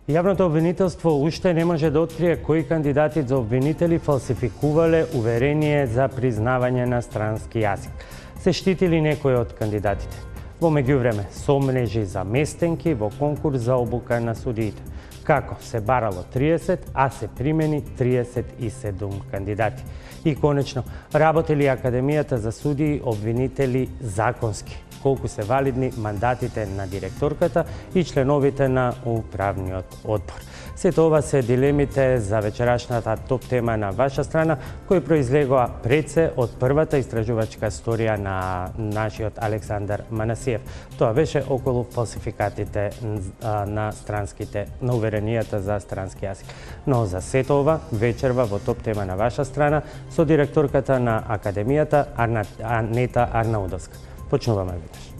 Јавното обвинителство уште не може да открие кои кандидати за обвинители фалсификувале уверение за признавање на странски јазик. Се штитили некои од кандидатите. Во меѓувреме, сомнежи за местенки во конкурс за обука на судиите. Како се барало 30, а се примени 37 кандидати. И конечно, работели Академијата за судии обвинители законски? Колку се валидни мандатите на директорката и членовите на управниот одбор. Сето ова се дилемите за вечерашната топ тема на ваша страна, кои произлегоа пред се од првата истражувачка сторија на нашиот Александар Манасиев. Тоа беше околу фалсификатите на уверенијата за странски јазик. Но за сето ова вечерва во топ тема на ваша страна со директорката на Академијата Анета Арнаудовска. Почнуваме веднаш.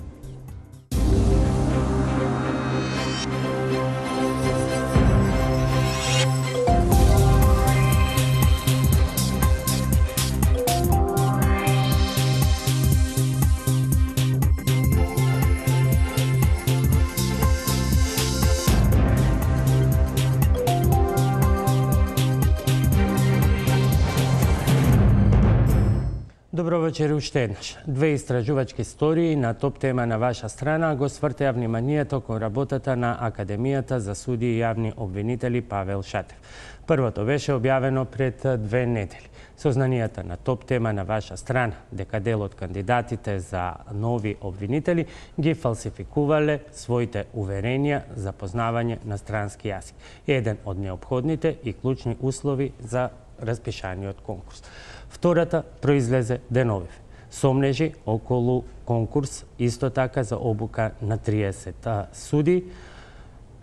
Добро вечер уште еднаш. Две истражувачки истории на топ тема на ваша страна го свртеа вниманието кон работата на Академијата за судии и јавни обвинители Павел Шатев. Првото беше објавено пред 2 недели. Сознанијата на топ тема на ваша страна дека дел од кандидатите за нови обвинители ги фалсификувале своите уверенија за познавање на странски јазик. Еден од неопходните и клучни услови за распишаниот конкурс. Втората произлезе деновиве. Сомнежи околу конкурс, исто така за обука на 30 суди,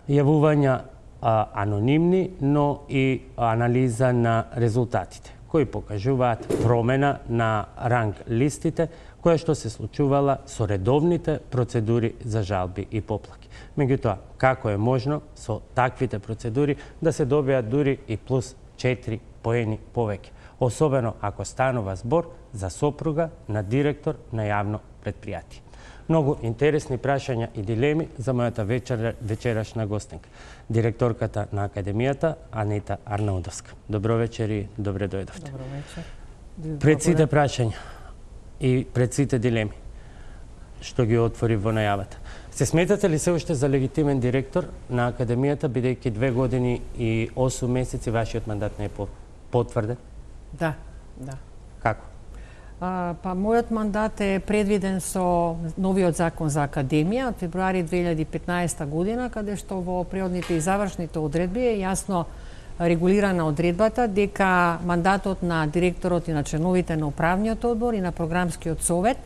јавувања анонимни, но и анализа на резултатите, кои покажуваат промена на ранг листите, која што се случувала со редовните процедури за жалби и поплаки. Меѓутоа, како е можно со таквите процедури да се добијат дури и плюс 4 поени повеќе? Особено ако станува збор за сопруга на директор на јавно предпријатие. Многу интересни прашања и дилеми за мојата вечерашна гостинка, директорката на Академијата Анета Арнаудовска. Добро вечер и добре дојдовте. Добро вечер. Пред сите прашања и пред сите дилеми што ги отвори во најавата, се сметате ли се уште за легитимен директор на Академијата, бидејќи 2 години и 8 месеци вашиот мандат не е потврден? Да. Како? Мојот мандат е предвиден со новиот закон за Академија од февруари 2015 година, каде што во преодните и завршните одредби е јасно регулирана одредбата дека мандатот на директорот и на членовите на управниот одбор и на програмскиот совет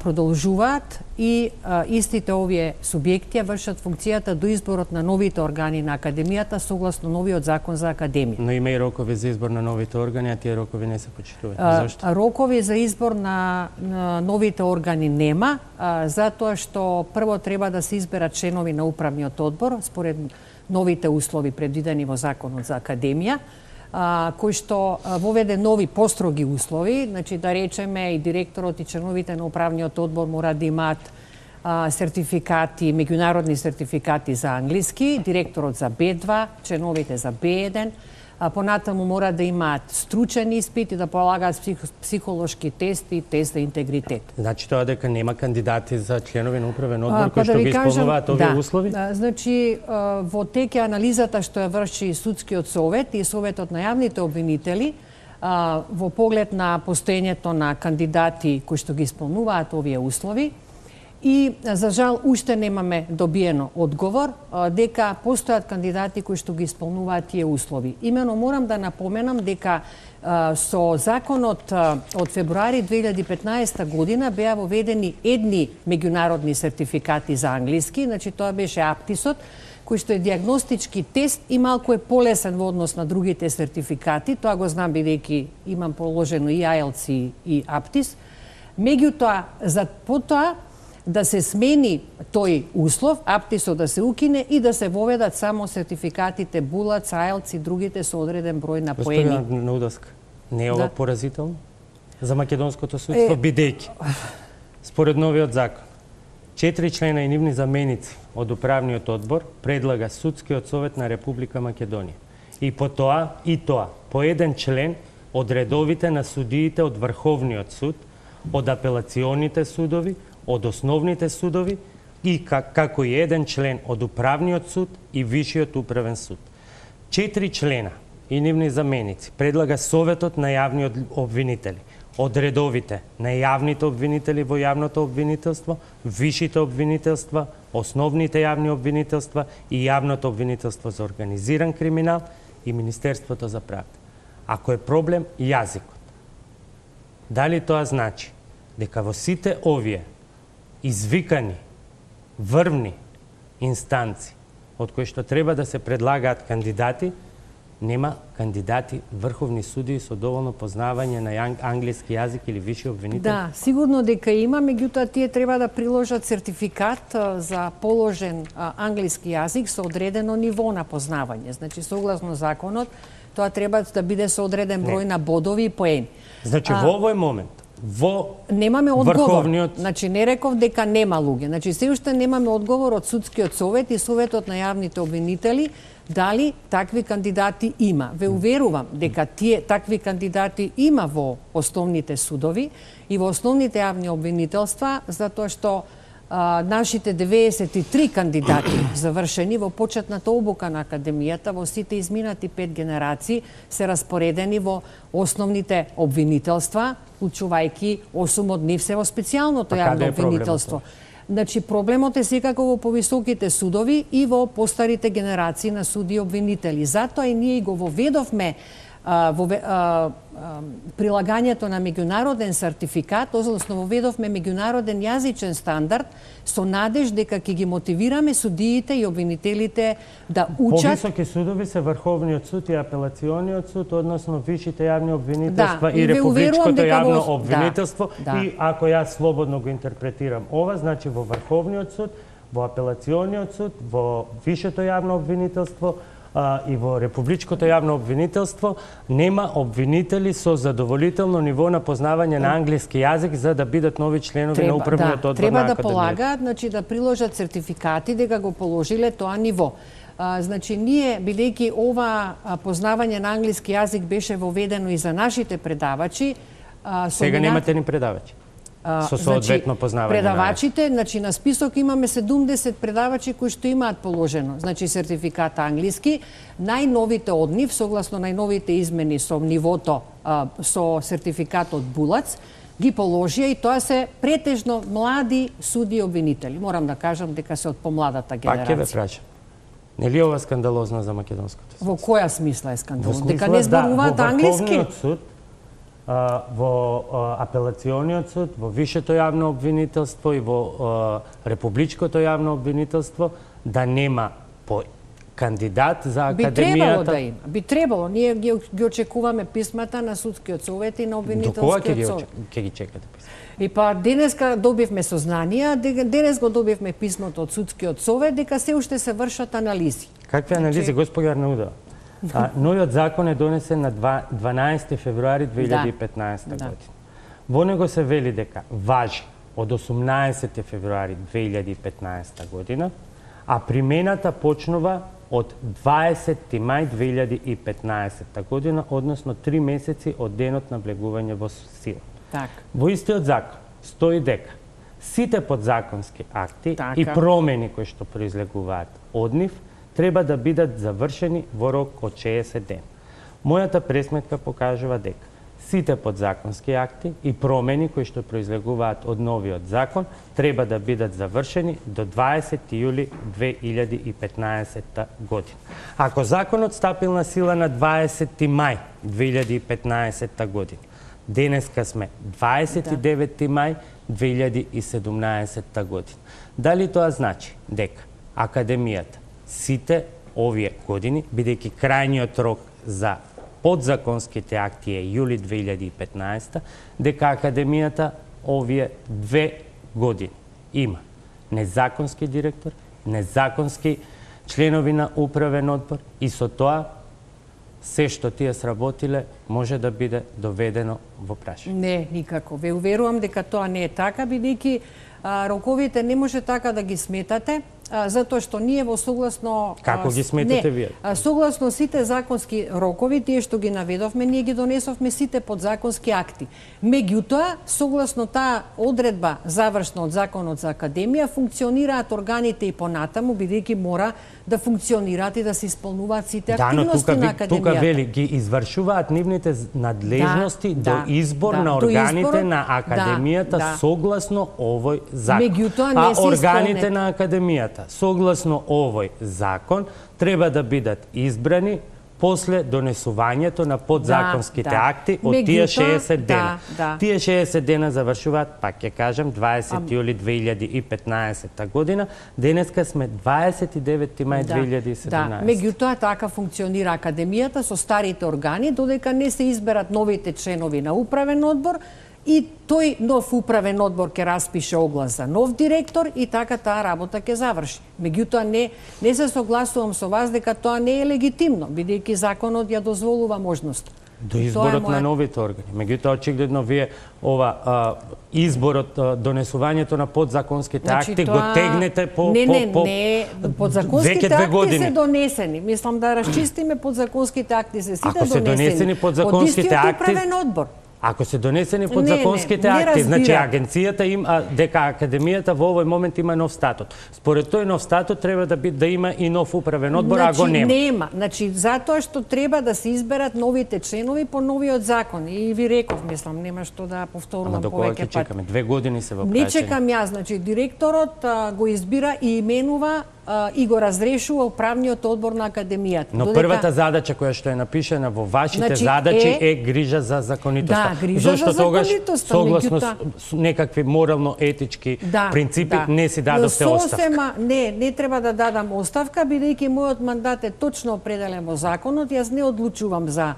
продолжуваат и истите овие субјекти вршат функцијата до изборот на новите органи на Академијата согласно новиот закон за Академија. Но има и рокови за избор на новите органи, а тие рокови не се почитуваат. Зошто? Рокови за избор на новите органи нема, затоа што прво треба да се изберат членови на управниот одбор според новите услови предвидени во законот за Академија, кој што воведе нови построги услови, значи да речеме и директорот и членовите на управниот одбор мора да имаат сертификати, меѓународни сертификати за англиски, директорот за B2, членовите за B1, понатаму мора да имаат стручен испит и да полагаат психолошки тест и тест за интегритет. Значи тоа дека нема кандидати за членови на управен одбор кои што ги исполнуваат овие услови? Значи во тек е анализата што ја врши судскиот совет и советот на јавните обвинители во поглед на постоењето на кандидати кои што ги исполнуваат овие услови. И, за жал, уште немаме добиено одговор дека постојат кандидати кои што ги исполнуваат тие услови. Имено морам да напоменам дека со законот од февруари 2015 година беа воведени едни меѓународни сертификати за англиски, значи тоа беше Аптисот, кој што е диагностички тест и малку е полесен во однос на другите сертификати. Тоа го знам бидејќи имам положено и IELTS и Аптис. Меѓутоа, за потоа да се смени тој услов, Аптисот да се укине и да се воведат само сертификатите Булац, IELTS и другите со одреден број на поени. Господина Арнаудовска, не е ова поразително за македонското судство, бидејќи според новиот закон 4 члена и нивни заменици од Управниот одбор предлага Судскиот совет на Република Македонија. И по еден член од редовите на судиите од Врховниот суд, од апелационите судови, од основните судови и како и еден член од Управниот суд и Вишиот управен суд. 4 члена и нивни заменици предлага Советот на јавни обвинители од редовите на јавните обвинители во јавното обвинителство, вишите обвинителства, основните јавни обвинителства и јавното обвинителство за организиран криминал и Министерството за правда. Ако е проблем јазикот, дали тоа значи дека во сите овие извикани врвни инстанци од кои што треба да се предлагаат кандидати, нема кандидати врховни судии со доволно познавање на англиски јазик или виши обвинители? Да, сигурно дека има, меѓутоа тие треба да приложат сертификат за положен англиски јазик со одредено ниво на познавање. Значи, согласно законот, тоа треба да биде со одреден број на бодови и поени. Значи, во овој момент, немаме одговор. Врховниот... Значи, не реков дека нема луѓе. Значи, се уште немаме одговор од Судскиот совет и Советот на јавните обвинители дали такви кандидати има. Ве уверувам дека такви кандидати има во основните судови и во основните јавни обвинителства, затоа што нашите 93 кандидати завршени во почетната обука на Академијата во сите изминати 5 генерации се распоредени во основните обвинителства, учувајќи 8 од нив се во специјалното јавно обвинителство. Значи, проблемот е секако во повисоките судови и во постарите генерации на суди и обвинители. Затоа и ние го воведовме прилагањето на меѓународен сертификат, односно воведовме меѓународен јазичен стандард со надеж дека ќе ги мотивираме судиите и обвинителите да учат. Повисоки судови се Врховниот суд и Апелациониот суд, односно вишите јавни обвинителства и Републичкото јавно обвинителство. И ако јас слободно го интерпретирам ова, значи во Врховниот суд, во Апелациониот суд, во Вишето јавно обвинителство и во Републичкото јавно обвинителство нема обвинители со задоволително ниво на познавање на англиски јазик за да бидат нови членови на управниот одбор на Академијата. Треба да полагаат, значи да приложат сертификати дека го положиле тоа ниво. Значи ние, бидејќи ова познавање на англиски јазик беше воведено и за нашите предавачи, сега немате ни предавачи со соодветно познавање. Предавачите, значи на список имаме 70 предавачи кои што имаат положено, значи сертификат англиски. Најновите од нив, согласно најновите измени со нивото со сертификатот Булац, ги положија и тоа се претежно млади суди и обвинители. Морам да кажам дека се од помладата генерација. Пак ќе ве прашам. Нели ова скандалозно за македонското судство? Во која смисла е скандалозно? Дека не зборуваат англиски? Во Врховниот суд, во Апелациониот суд, во Вишето јавно обвинителство и во Републичкото јавно обвинителство да нема кандидат за Академијата. Би требало да има. Би требало. Ние ги очекуваме писмата на Судскиот совет и на обвинителскиот совет. До кога ќе ги чекате писма? И па денеска добивме сознанија, денес го добивме писмото од Судскиот совет дека се уште се вршат анализи. Какви анализи, госпоѓа Арнаудова? Новиот закон е донесен на 12 февруари 2015 година. Во него се вели дека важи од 18 февруари 2015 година, а примената почнува од 20 мај 2015 година, односно 3 месеци од денот на влегување во сила. Во истиот закон стои дека сите подзаконски акти и промени кои што произлегуваат од нив треба да бидат завршени во рок од 60 дена. Мојата пресметка покажува дека сите подзаконски акти и промени кои што произлегуваат од новиот закон треба да бидат завршени до 20 јули 2015 година. Ако законот стапил на сила на 20 мај 2015 година, денеска сме 29 мај 2017 година. Дали тоа значи дека Академијата сите овие години, бидејќи крајниот рок за подзаконските акти е јули 2015, дека Академијата овие 2 години има незаконски директор, незаконски членови на управен одбор и со тоа се што тие сработиле може да биде доведено во прашање. Не, никако. Ве уверувам дека тоа не е така, бидејќи роковите не може така да ги сметате, затоа што ние во согласно... Како ги сметате вие? Согласно сите законски рокови, тие што ги наведовме, ние ги донесовме сите подзаконски акти. Меѓутоа, согласно таа одредба завршна од Законот за Академија, функционираат органите и понатаму, бидејќи мора да функционираат и да се исполнуваат сите активности на Академијата. Тука вели, ги извршуваат нивните надлежности до избор на органите на Академијата согласно овој закон. Меѓутоа, не се органите на Академијата согласно овој закон треба да бидат избрани после донесувањето на подзаконските акти од тие 60 дена. Тие 60 дена завршуваат, пак ќе кажам, 20 јули 2015 година. Денеска сме 29 мај 2017. Меѓутоа, така функционира Академијата со старите органи, додека не се изберат новите членови на управен одбор, и тој нов управен одбор ќе распише оглас за нов директор и така таа работа ќе заврши. Меѓутоа не се согласувам со вас дека тоа не е легитимно, бидејќи законот ја дозволува можност. До изборот на новите органи. Меѓутоа, очигледно вие изборот, донесувањето на подзаконските акти го тегнете по подзаконските акти се донесени. Мислам да расчистиме подзаконските акти се сите донесени од истиот управен одбор. Ако се донесени подзаконските акти, значи агенцијата дека Академијата во овој момент има нов статут. Според тој нов статут треба да има и нов управен одбор, а го нема. Нема. Значи затоа што треба да се изберат новите членови по новиот закон. И ви реков, мислам, нема што да повторувам повеќе пати. Ама до кога ќе чекаме? 2 години се во прашање. Не чекам јас, значи директорот го избира и именува и го разрешува управниот одбор на Академијата. Но првата задача која што е напишена во вашите задачи е грижа за законитоста. Да, грижа за законитоста. Согласно некакви морално-етички принципи не си дадовте оставка. Не треба да дадам оставка, бидејќи мојот мандат е точно определен во законот. Јас не одлучувам за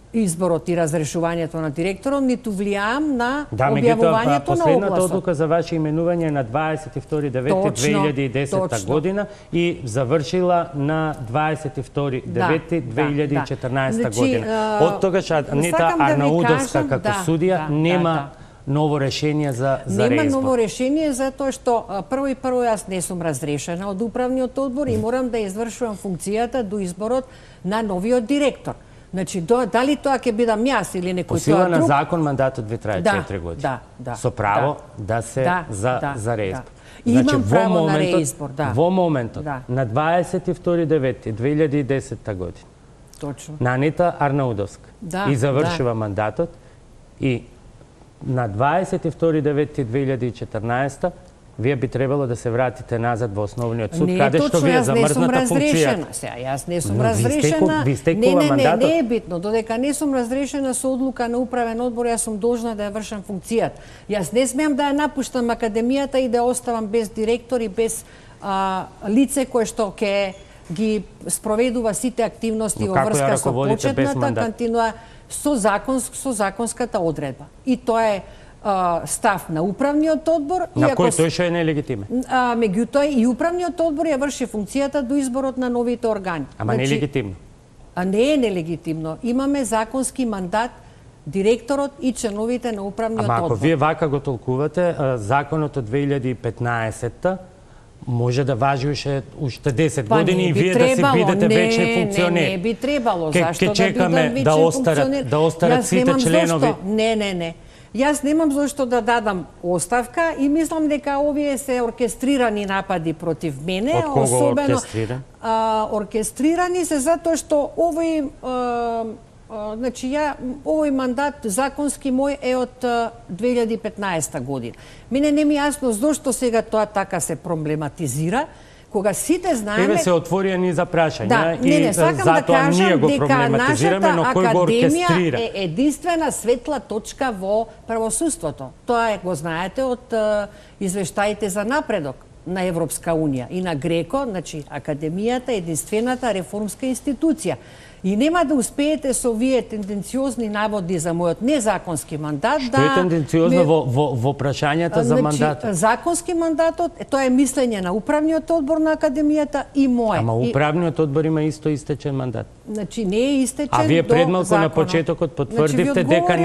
изборот и разрешувањето на директорот, ниту влијаам на објавувањето на огласот. Последната одлука за ваше именување на 22.9.2010 година и завршила на 22.9.2014 година. Од тогаш Анита Арнаудовска како судија нема ново решение за реизбор. Нема ново решение затоа што прво јас не сум разрешена од управниот одбор и морам да извршувам функцијата до изборот на новиот директор. Значи, дали тоа ќе бидам јас или некој друг? По сила на закон мандатот ви трае 4 години. Со право да се за реизбор. Имам право на реизбор, Во моментот на 22.9.2010 година. Точно. На Анита Арнаудовска и завршува мандатот и на 22.9.2014 вие би требало да се вратите назад во основниот суд, каде што ви е замрзната функцијата. Јас не сум разрешена. Не е битно. Додека не сум разрешена со одлука на управен одбор, јас сум должна да ја вршам функцијата. Јас не смеам да ја напуштам Академијата и да оставам без директор и без лице кое што ќе ги спроведува сите активности во врска со почетната кантинуа со законската одредба. И тоа е став на управниот одбор. На кој тој што е нелегитимен. Меѓутоа и управниот одбор ја врши функцијата до изборот на новите органи. Ама нелегитимно. Не е нелегитимно. Имаме законски мандат директорот и членовите на управниот одбор. Ама ако вие вака го толкувате, законот од 2015 може да важи уште 10 години и вие да си бидете вечни функционери. Не би требало. Зашто да бидам вечен функционер? Да остарат сите членови. Не. Јас немам зашто да дадам оставка и мислам дека овие се оркестрирани напади против мене. Од кого оркестрирани? Оркестрирани се затоа што овој овој мандат законски мој е од 2015 година. Мене не ми јасно зошто сега тоа така се проблематизира, кога сите знаеме... Еве се отворија ни за прашања и затоа ние го проблематизираме, но кој го оркестрира? Академија е единствена светла точка во правосудството. Тоа го знаете од извештаите за напредок на Европска Унија и на Греко, значи Академијата е единствената реформска институција. И нема да успеете со овие тенденциозни наводи за мојот незаконски мандат Што е тенденциозно во прашањата за мандатот? Законски мандатот, тоа е мислење на управниот одбор на Академијата и моје. Ама управниот одбор има исто истечен мандат. Значи не е истечен А вие до предмалку законот. на почетокот потврдивте дека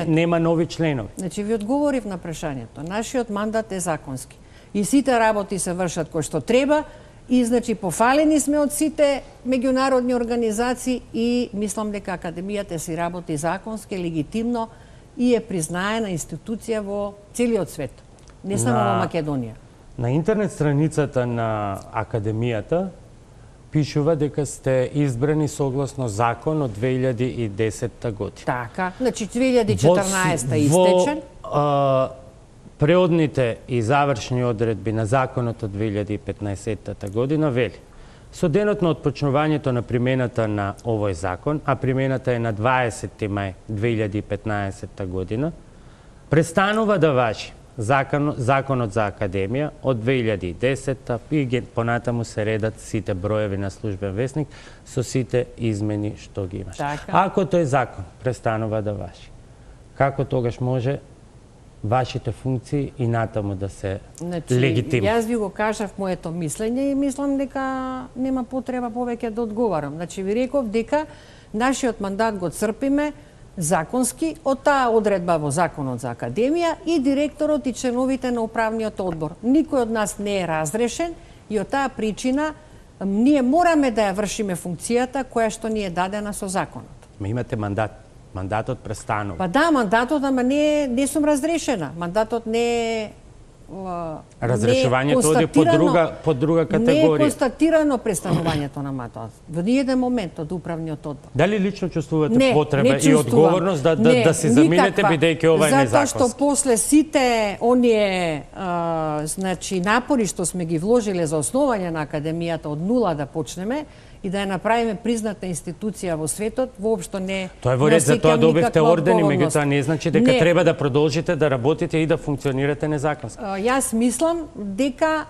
нема нови членови. Значи ви одговорив на прашањето. Нашиот мандат е законски. И сите работи се вршат кој што треба. И, значи, пофалени сме од сите меѓународни организации и мислам дека Академијата си работи законски, легитимно и е признаена институција во целиот свет, не само во Македонија. На интернет страницата на Академијата пишува дека сте избрани согласно закон од 2010 година. Така, значи 2014 истечен. Преодните и завршни одредби на законот од 2015 година вели: со денот на отпочнувањето на примената на овој закон, а примената е на 20 мај 2015 година, престанува да важи законот за Академија од 2010 и понатаму се редат сите броеви на службен весник со сите измени што ги имаш. Така. Ако тој закон престанува да важи, како тогаш може вашите функции и натаму да се легитимни? Јас ви го кажав моето мислење и мислам дека нема потреба повеќе да одговарам. Значи ви реков дека нашиот мандат го црпиме законски од таа одредба во законот за Академија и директорот и членовите на управниот одбор. Никој од нас не е разрешен и од таа причина ние мораме да ја вршиме функцијата која што ни е дадена со законот. Имате мандат. Мандатот престанува. Па да, мандатот, ама не сум разрешена. Мандатот не е разрешувањето оди по друга категорија. Не е констатирано престанувањето на мандатот. Во ниеден момент од управниот одбор. Дали лично чувствувате потреба и одговорност да се заминете бидејќи ова е незаконски? Затоа што после сите оние значи напори што сме ги вложиле за основање на Академијата од нула да почнеме, и да ја направиме призната институција во светот, воопшто не. Тоа е во ред, за тоа добивте ордени, меѓутоа не значи дека треба да продолжите да работите и да функционирате незаконски. Јас мислам дека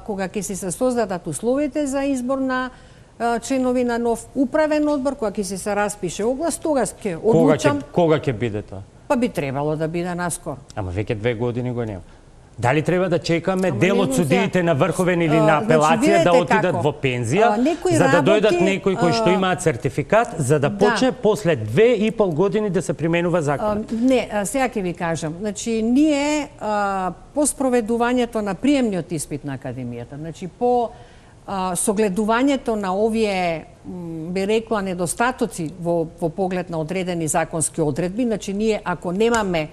кога ќе се создадат условите за избор на членови на нов управен одбор, кога ќе се распише оглас, тогаш ќе одлучам. Кога ќе биде тоа? Па би требало да биде наскоро. Ама веќе 2 години го нема. Дали треба да чекаме дел од судиите на врховен или на апелација да отидат во пензија, за да дојдат некои кои што имаат сертификат, за да почне после 2,5 години да се применува законот? Не, сега ќе ви кажам. Значи, ние по спроведувањето на приемниот испит на Академијата, значи по согледувањето на овие, би рекла, недостатоци во поглед на одредени законски одредби, значи ние ако немаме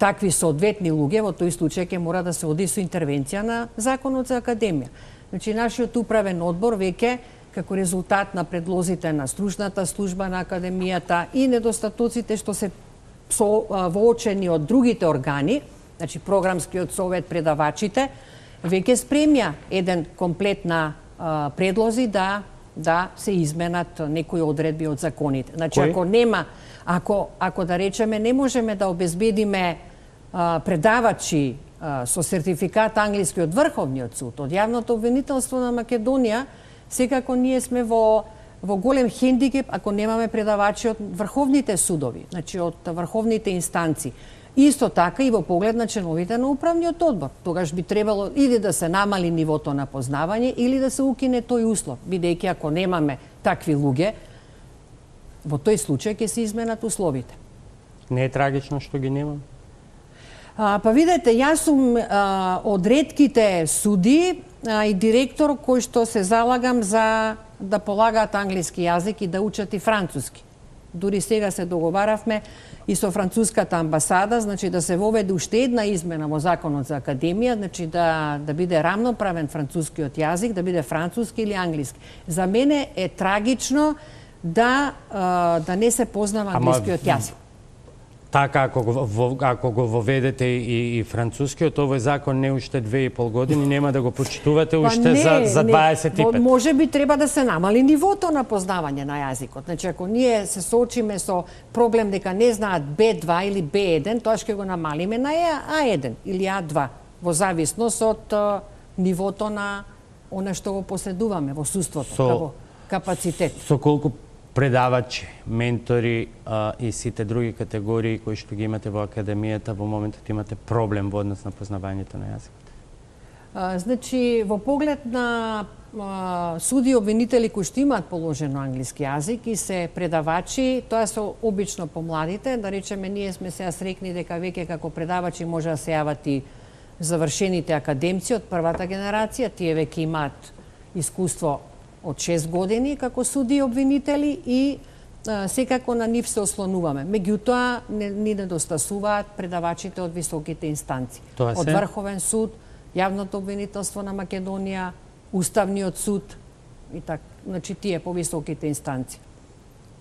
такви соодветни луѓе, во тој случај ќе мора да се оди со интервенција на законот за Академија. Значи, нашиот управен одбор веќе, како резултат на предлозите на стручната служба на Академијата и недостатоците што се воочени од другите органи, значи програмскиот совет, предавачите, веќе спремја еден комплет на предлози да се изменат некои одредби од законите. Значи, ако нема, ако да речеме не можеме да обезбедиме предавачи со сертификат англиски од Врховниот суд, од јавното обвинителство на Македонија, секако ние сме во голем хендикеп ако немаме предавачи од врховните судови, значи од врховните инстанции. Исто така и во поглед на членовите на управниот одбор. Тогаш би требало или да се намали нивото на познавање или да се укине тој услов, бидејќи ако немаме такви луѓе, во тој случај ќе се изменат условите. Не е трагично што ги немам? Па видете, јас сум од ретките суди и директор кој што се залагам за да полагаат англиски јазик и да учат и француски. Дури сега се договаравме и со француската амбасада, значи да се воведе уште една измена во законот за Академија, значи да биде рамноправен францускиот јазик, да биде француски или англиски. За мене е трагично да не се познава англискиот јазик. Така, ако го воведете и францускиот, овој закон не уште 2,5 години, нема да го почитувате уште за 25. Може би треба да се намали нивото на познавање на јазикот. Значи, ако ние се соочиме со проблем дека не знаат B2 или B1, тоа ќе го намалиме на A1 или A2, во зависност од нивото на она што го поседуваме во суството, како капацитет. Со колку предавачи, ментори и сите други категории кои што ги имате во академијата, во моментот имате проблем во однос на познавањето на јазикот? Значи, во поглед на суди и обвинители кои што имаат положено англиски јазик и се предавачи, тоа се обично помладите, да речеме ние сме сега срекни дека веќе како предавачи може да се јават и завршените академци од првата генерација, тие веќе имаат искуство од 6 години како суди и обвинители и секако на нив се ослонуваме. Меѓутоа, ни недостасуваат предавачите од високите инстанции. Од Врховен суд, Јавното обвинителство на Македонија, Уставниот суд и така, значи тие повисоките инстанции.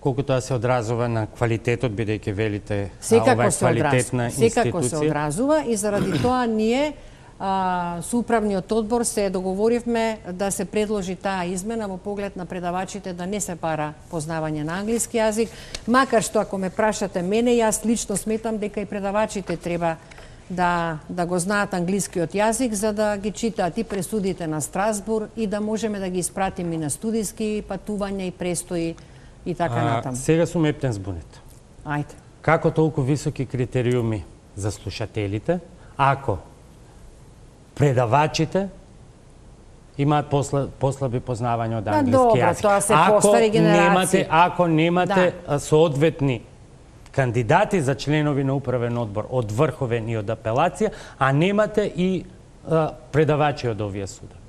Колку тоа се одразува на квалитетот, бидејќи велите ова е квалитетна институција? Секако се одразува и заради тоа ние со управниот одбор се договоривме да се предложи таа измена во поглед на предавачите да не се бара познавање на англиски јазик, макар што ако ме прашате мене, јас лично сметам дека и предавачите треба да го знаат англискиот јазик за да ги читаат и пресудите на Страсбург и да можеме да ги испратиме и на студиски патувања и престои и така натаму. Сега сум ептен збунет. Ајде. Како толку високи критериуми за слушателите, ако предавачите имаат послаби познавање од англиски јазик? Тоа се постари генерации. Ако немате соодветни кандидати за членови на управен одбор од Врховен и од апелација, а немате и предавачи од овие судови?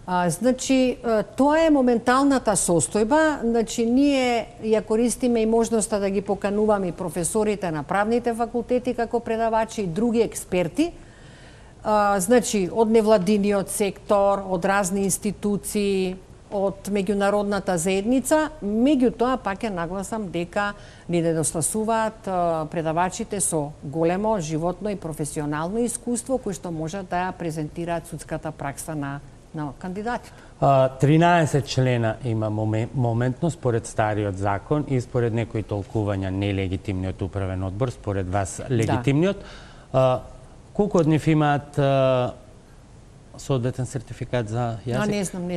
Значи, тоа е моменталната состојба. Значи, ние ја користиме и можноста да ги покануваме и професорите на правните факултети како предавачи и други експерти. Значи, од невладиниот сектор, од разни институции, од меѓународната заедница, меѓутоа пак ја нагласам дека ни недостасуваат предавачите со големо животно и професионално искуство кои што можат да ја презентираат судската пракса на кандидатите. 13 члена има моментно според стариот закон и според некои толкувања нелегитимниот управен одбор, според вас легитимниот. Колку од нив имаат соодветен сертификат за јазик? Не знам,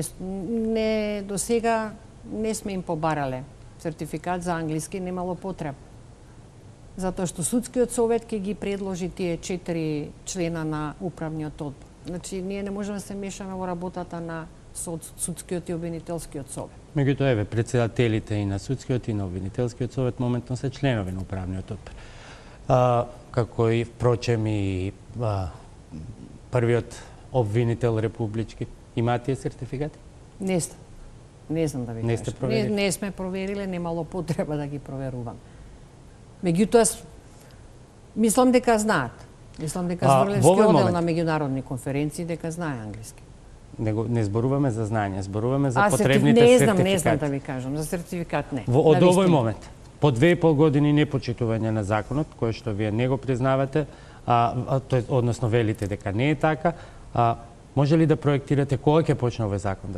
не до сега не сме им побарале сертификат за англиски, немало потреба. Затоа што судскиот совет ќе ги предложи тие 4 члена на управниот одбор. Значи, ние не можеме да се мешаме во работата на судскиот и обвинителскиот совет. Меѓутоа, еве, претседателите и на судскиот и на обвинителскиот совет моментно се членови на управниот одбор. Како и, впрочем, и првиот обвинител републички. Имаат тие сертификати? Не знам да ви кажам. Не сте проверили? Не сме провериле, немало потреба да ги проверувам. Меѓутоа, мислам дека знаат. Мислам дека Зврлевски оддел на меѓународни конференции дека знае англиски. Не зборуваме за знање, зборуваме за потребните сертификати. Не знам да ви кажам, за сертификат не. Од овој момент, по 2,5 години непочитување на законот, кој што вие не го признавате, односно велите дека не е така, може ли да проектирате кога ќе почне овој закон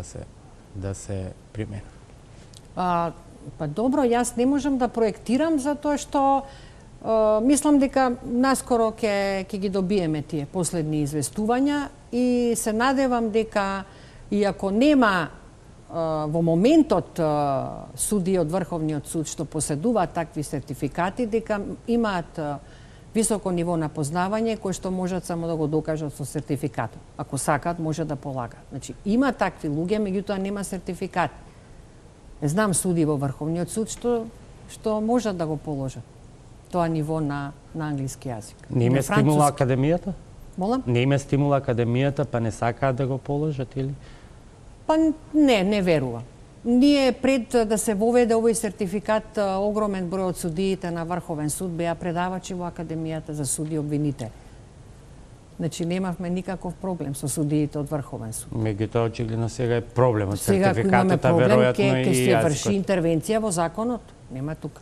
да се примени? Па добро, јас не можам да проектирам затоа што мислам дека наскоро ќе ги добиеме тие последни известувања и се надевам дека иако нема во моментот суди од Врховниот суд што поседуваат такви сертификати, дека имаат високо ниво на познавање кој што можат само да го докажат со сертификатот. Ако сакат, може да полагат. Значи, има такви луѓе, меѓутоа нема сертификат. Не знам суди во Врховниот суд што можат да го положат тоа ниво на англиски јазик. Не име стимула академијата? Молам? Не име стимула академијата, па не сакаат да го положат или? Па не верувам. Ние пред да се воведе овој сертификат, огромен број од судиите на Врховен суд беа предавачи во академијата за суди и обвинители. Значи немавме никаков проблем со судиите од Врховен суд. Меѓутоа очигледно сега е проблем од сертификатот, сертификатот, веројатно и ќе се врши интервенција во законот. Нема тука.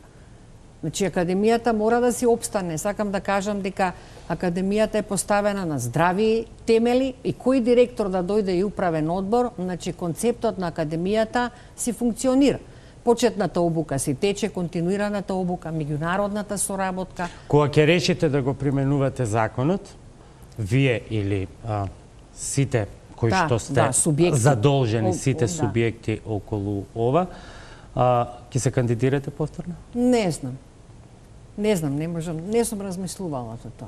Значи академијата мора да си опстане. Сакам да кажам дека академијата е поставена на здрави темели и кој директор да дојде и управен одбор, значи концептот на академијата си функционира. Почетната обука си тече, континуираната обука, меѓународната соработка. Кога ќе решите да го применувате законот, вие или сите кои што сте задолжени, сите субјекти околу ова, Ќе се кандидирате повторно? Не знам. Не знам, не можам, не сум размислувала за тоа.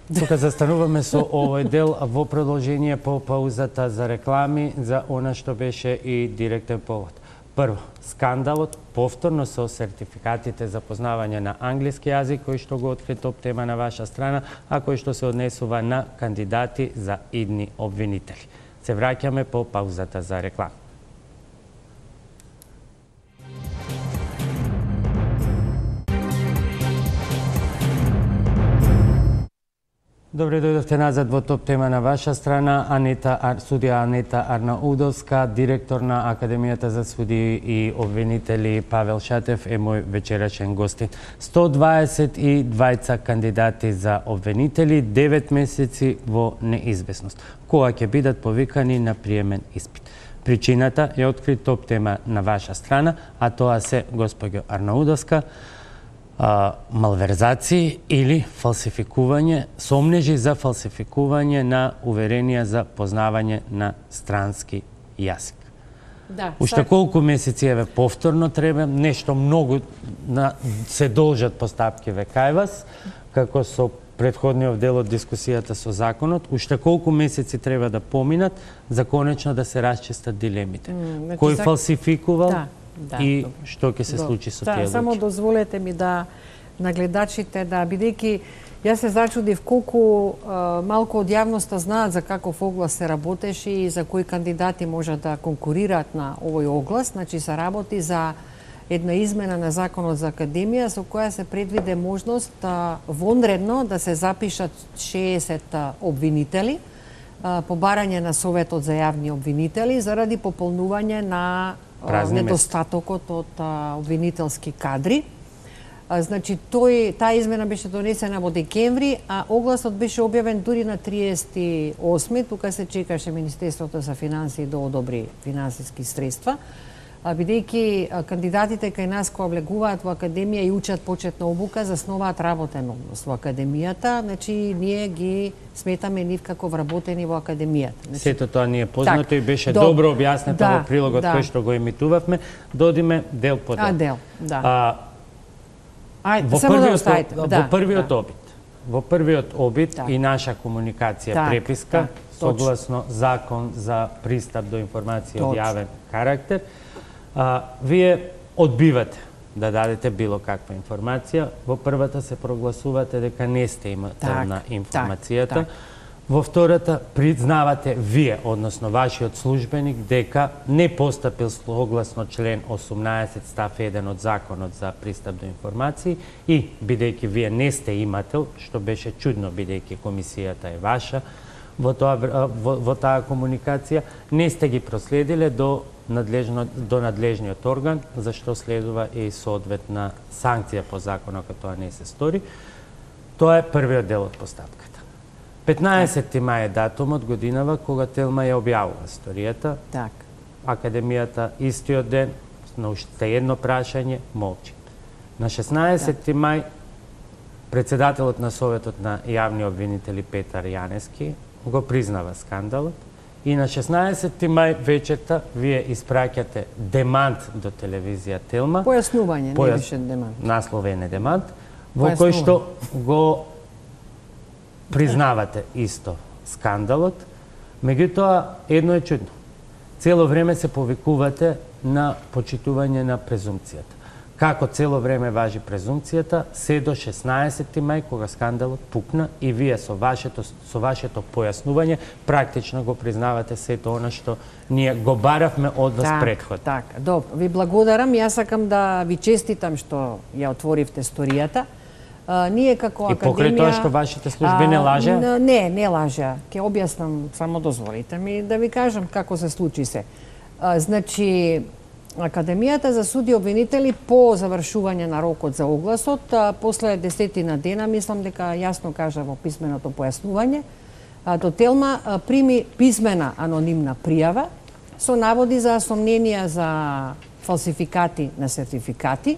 Тука застануваме со овој дел во продолжение по паузата за реклами за она што беше и директен повод. Прво, скандалот повторно со сертификатите за познавање на англиски јазик кој што го откри топ тема на ваша страна, а кој што се однесува на кандидати за идни обвинители. Се враќаме по паузата за реклами. Добре дојдовте назад во топ тема на ваша страна. Судија Анета Арнаудовска, директор на Академијата за судии и обвинители Павел Шатев е мој вечерашен гостин. 122 кандидати за обвинители, 9 месеци во неизвестност. Кога ќе бидат повикани на приемен испит? Причината е откри топ тема на ваша страна, а тоа се, госпоѓо Арнаудовска, малверзации или фалсификување, сомнежи за фалсификување на уверенија за познавање на странски јазик. Да, Уште колку месеци еве повторно треба, нешто многу се должат постапки кај вас, како со претходниот дел од дискусијата со законот, уште колку месеци треба да поминат за конечно да се расчистат дилемите. Кој фалсификувал? И што ќе се случи со тие луѓе? Само дозволете ми да на гледачите бидејќи јас се зачудив колку малку од јавноста знаат за каков оглас се работеше и за кои кандидати можат да конкурираат на овој оглас. Значи се работи за една измена на Законот за Академија со која се предвиде можност вонредно да се запишат 60 обвинители по барање на Советот за јавни обвинители заради пополнување на недостатокот од обвинителски кадри. Значи, таа измена беше донесена во декември, а огласот беше објавен дури на 38. Тука се чекаше Министерството за финансии да одобри финансиски средства, бидејќи кандидатите кај нас кои влегуваат во Академија и учат почетна обука, заснуваат работен однос во Академијата, значи ние ги сметаме нив како вработени во Академијата. Сето тоа ни е познато и беше добро објаснето во прилогот кој што го емитувавме. Додиме дел по дел. Дел, да. Во првиот обид и наша комуникација преписка, согласно Закон за пристап до информација од јавен карактер, вие одбивате да дадете било каква информација. Во првата се прогласувате дека не сте имател на информацијата. Во втората признавате вие, односно вашиот службеник, дека не постапил согласно член 18 став 1 од Законот за пристап до информации и, бидејќи вие не сте имател, што беше чудно бидејќи комисијата е ваша, во таа комуникација, не сте ги проследиле до надлежниот орган, за што следува и соодветна санкција по законот ако тоа не се стори. Тоа е првиот дел од постапката. 15 мај е датумот годинава кога Телма ја објавува историјата. Академијата истиот ден на уште едно прашање молчи. На 16 мај председателот на Советот на јавни обвинители Петар Јанески го признава скандалот и на 16 мај вечерта вие испраќате демант до телевизија Телма. Појаснување, не беше демант. Насловен е демант, во кој што го признавате исто скандалот, меѓутоа едно е чудно. Цело време се повикувате на почитување на презумпцијата. Како цело време важи презумпцијата, се до 16 мај кога скандалот пукна и вие со вашето појаснување практично го признавате сето она што ние го баравме од вас претходно. Така, добро. Ви благодарам. Јас сакам да ви честитам што ја отворивте историјата. Ние како Академија... И покрај тоа што вашите служби не лажеа? Не лажеа. Ке објаснам, само дозволите ми да ви кажам како се случи се. Значи, Академијата за суди и обвинители по завршување на рокот за огласот, после 10 дена, мислам дека јасно кажа во писменото појаснување, до Телма прими писмена анонимна пријава со наводи за сомненија за фалсификати на сертификати.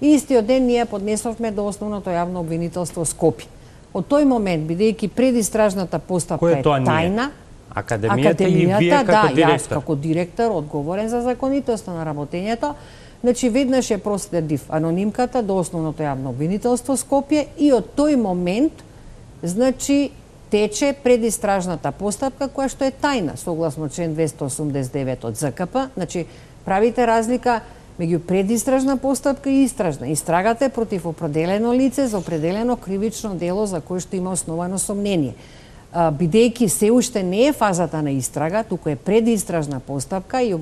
И истиот ден ние поднесовме до Основното јавно обвинителство Скопје. Од тој момент, бидејќи предистражната постапка е тајна, Академијата и вие како директор. Јас како директор одговорен за законитоста на работењето. Значи, веднаш ја проследив анонимката до основното јавно обвинителство Скопје и од тој момент, значи, тече предистражната постапка која што е тајна, согласно член 289 од ЗКП. Значи, правите разлика меѓу предистражна постапка и истражна. Истрагата е против определено лице за определено кривично дело за кое што има основано сомнение. Бидејќи се уште не е фазата на истрага, туку е предистражна постапка и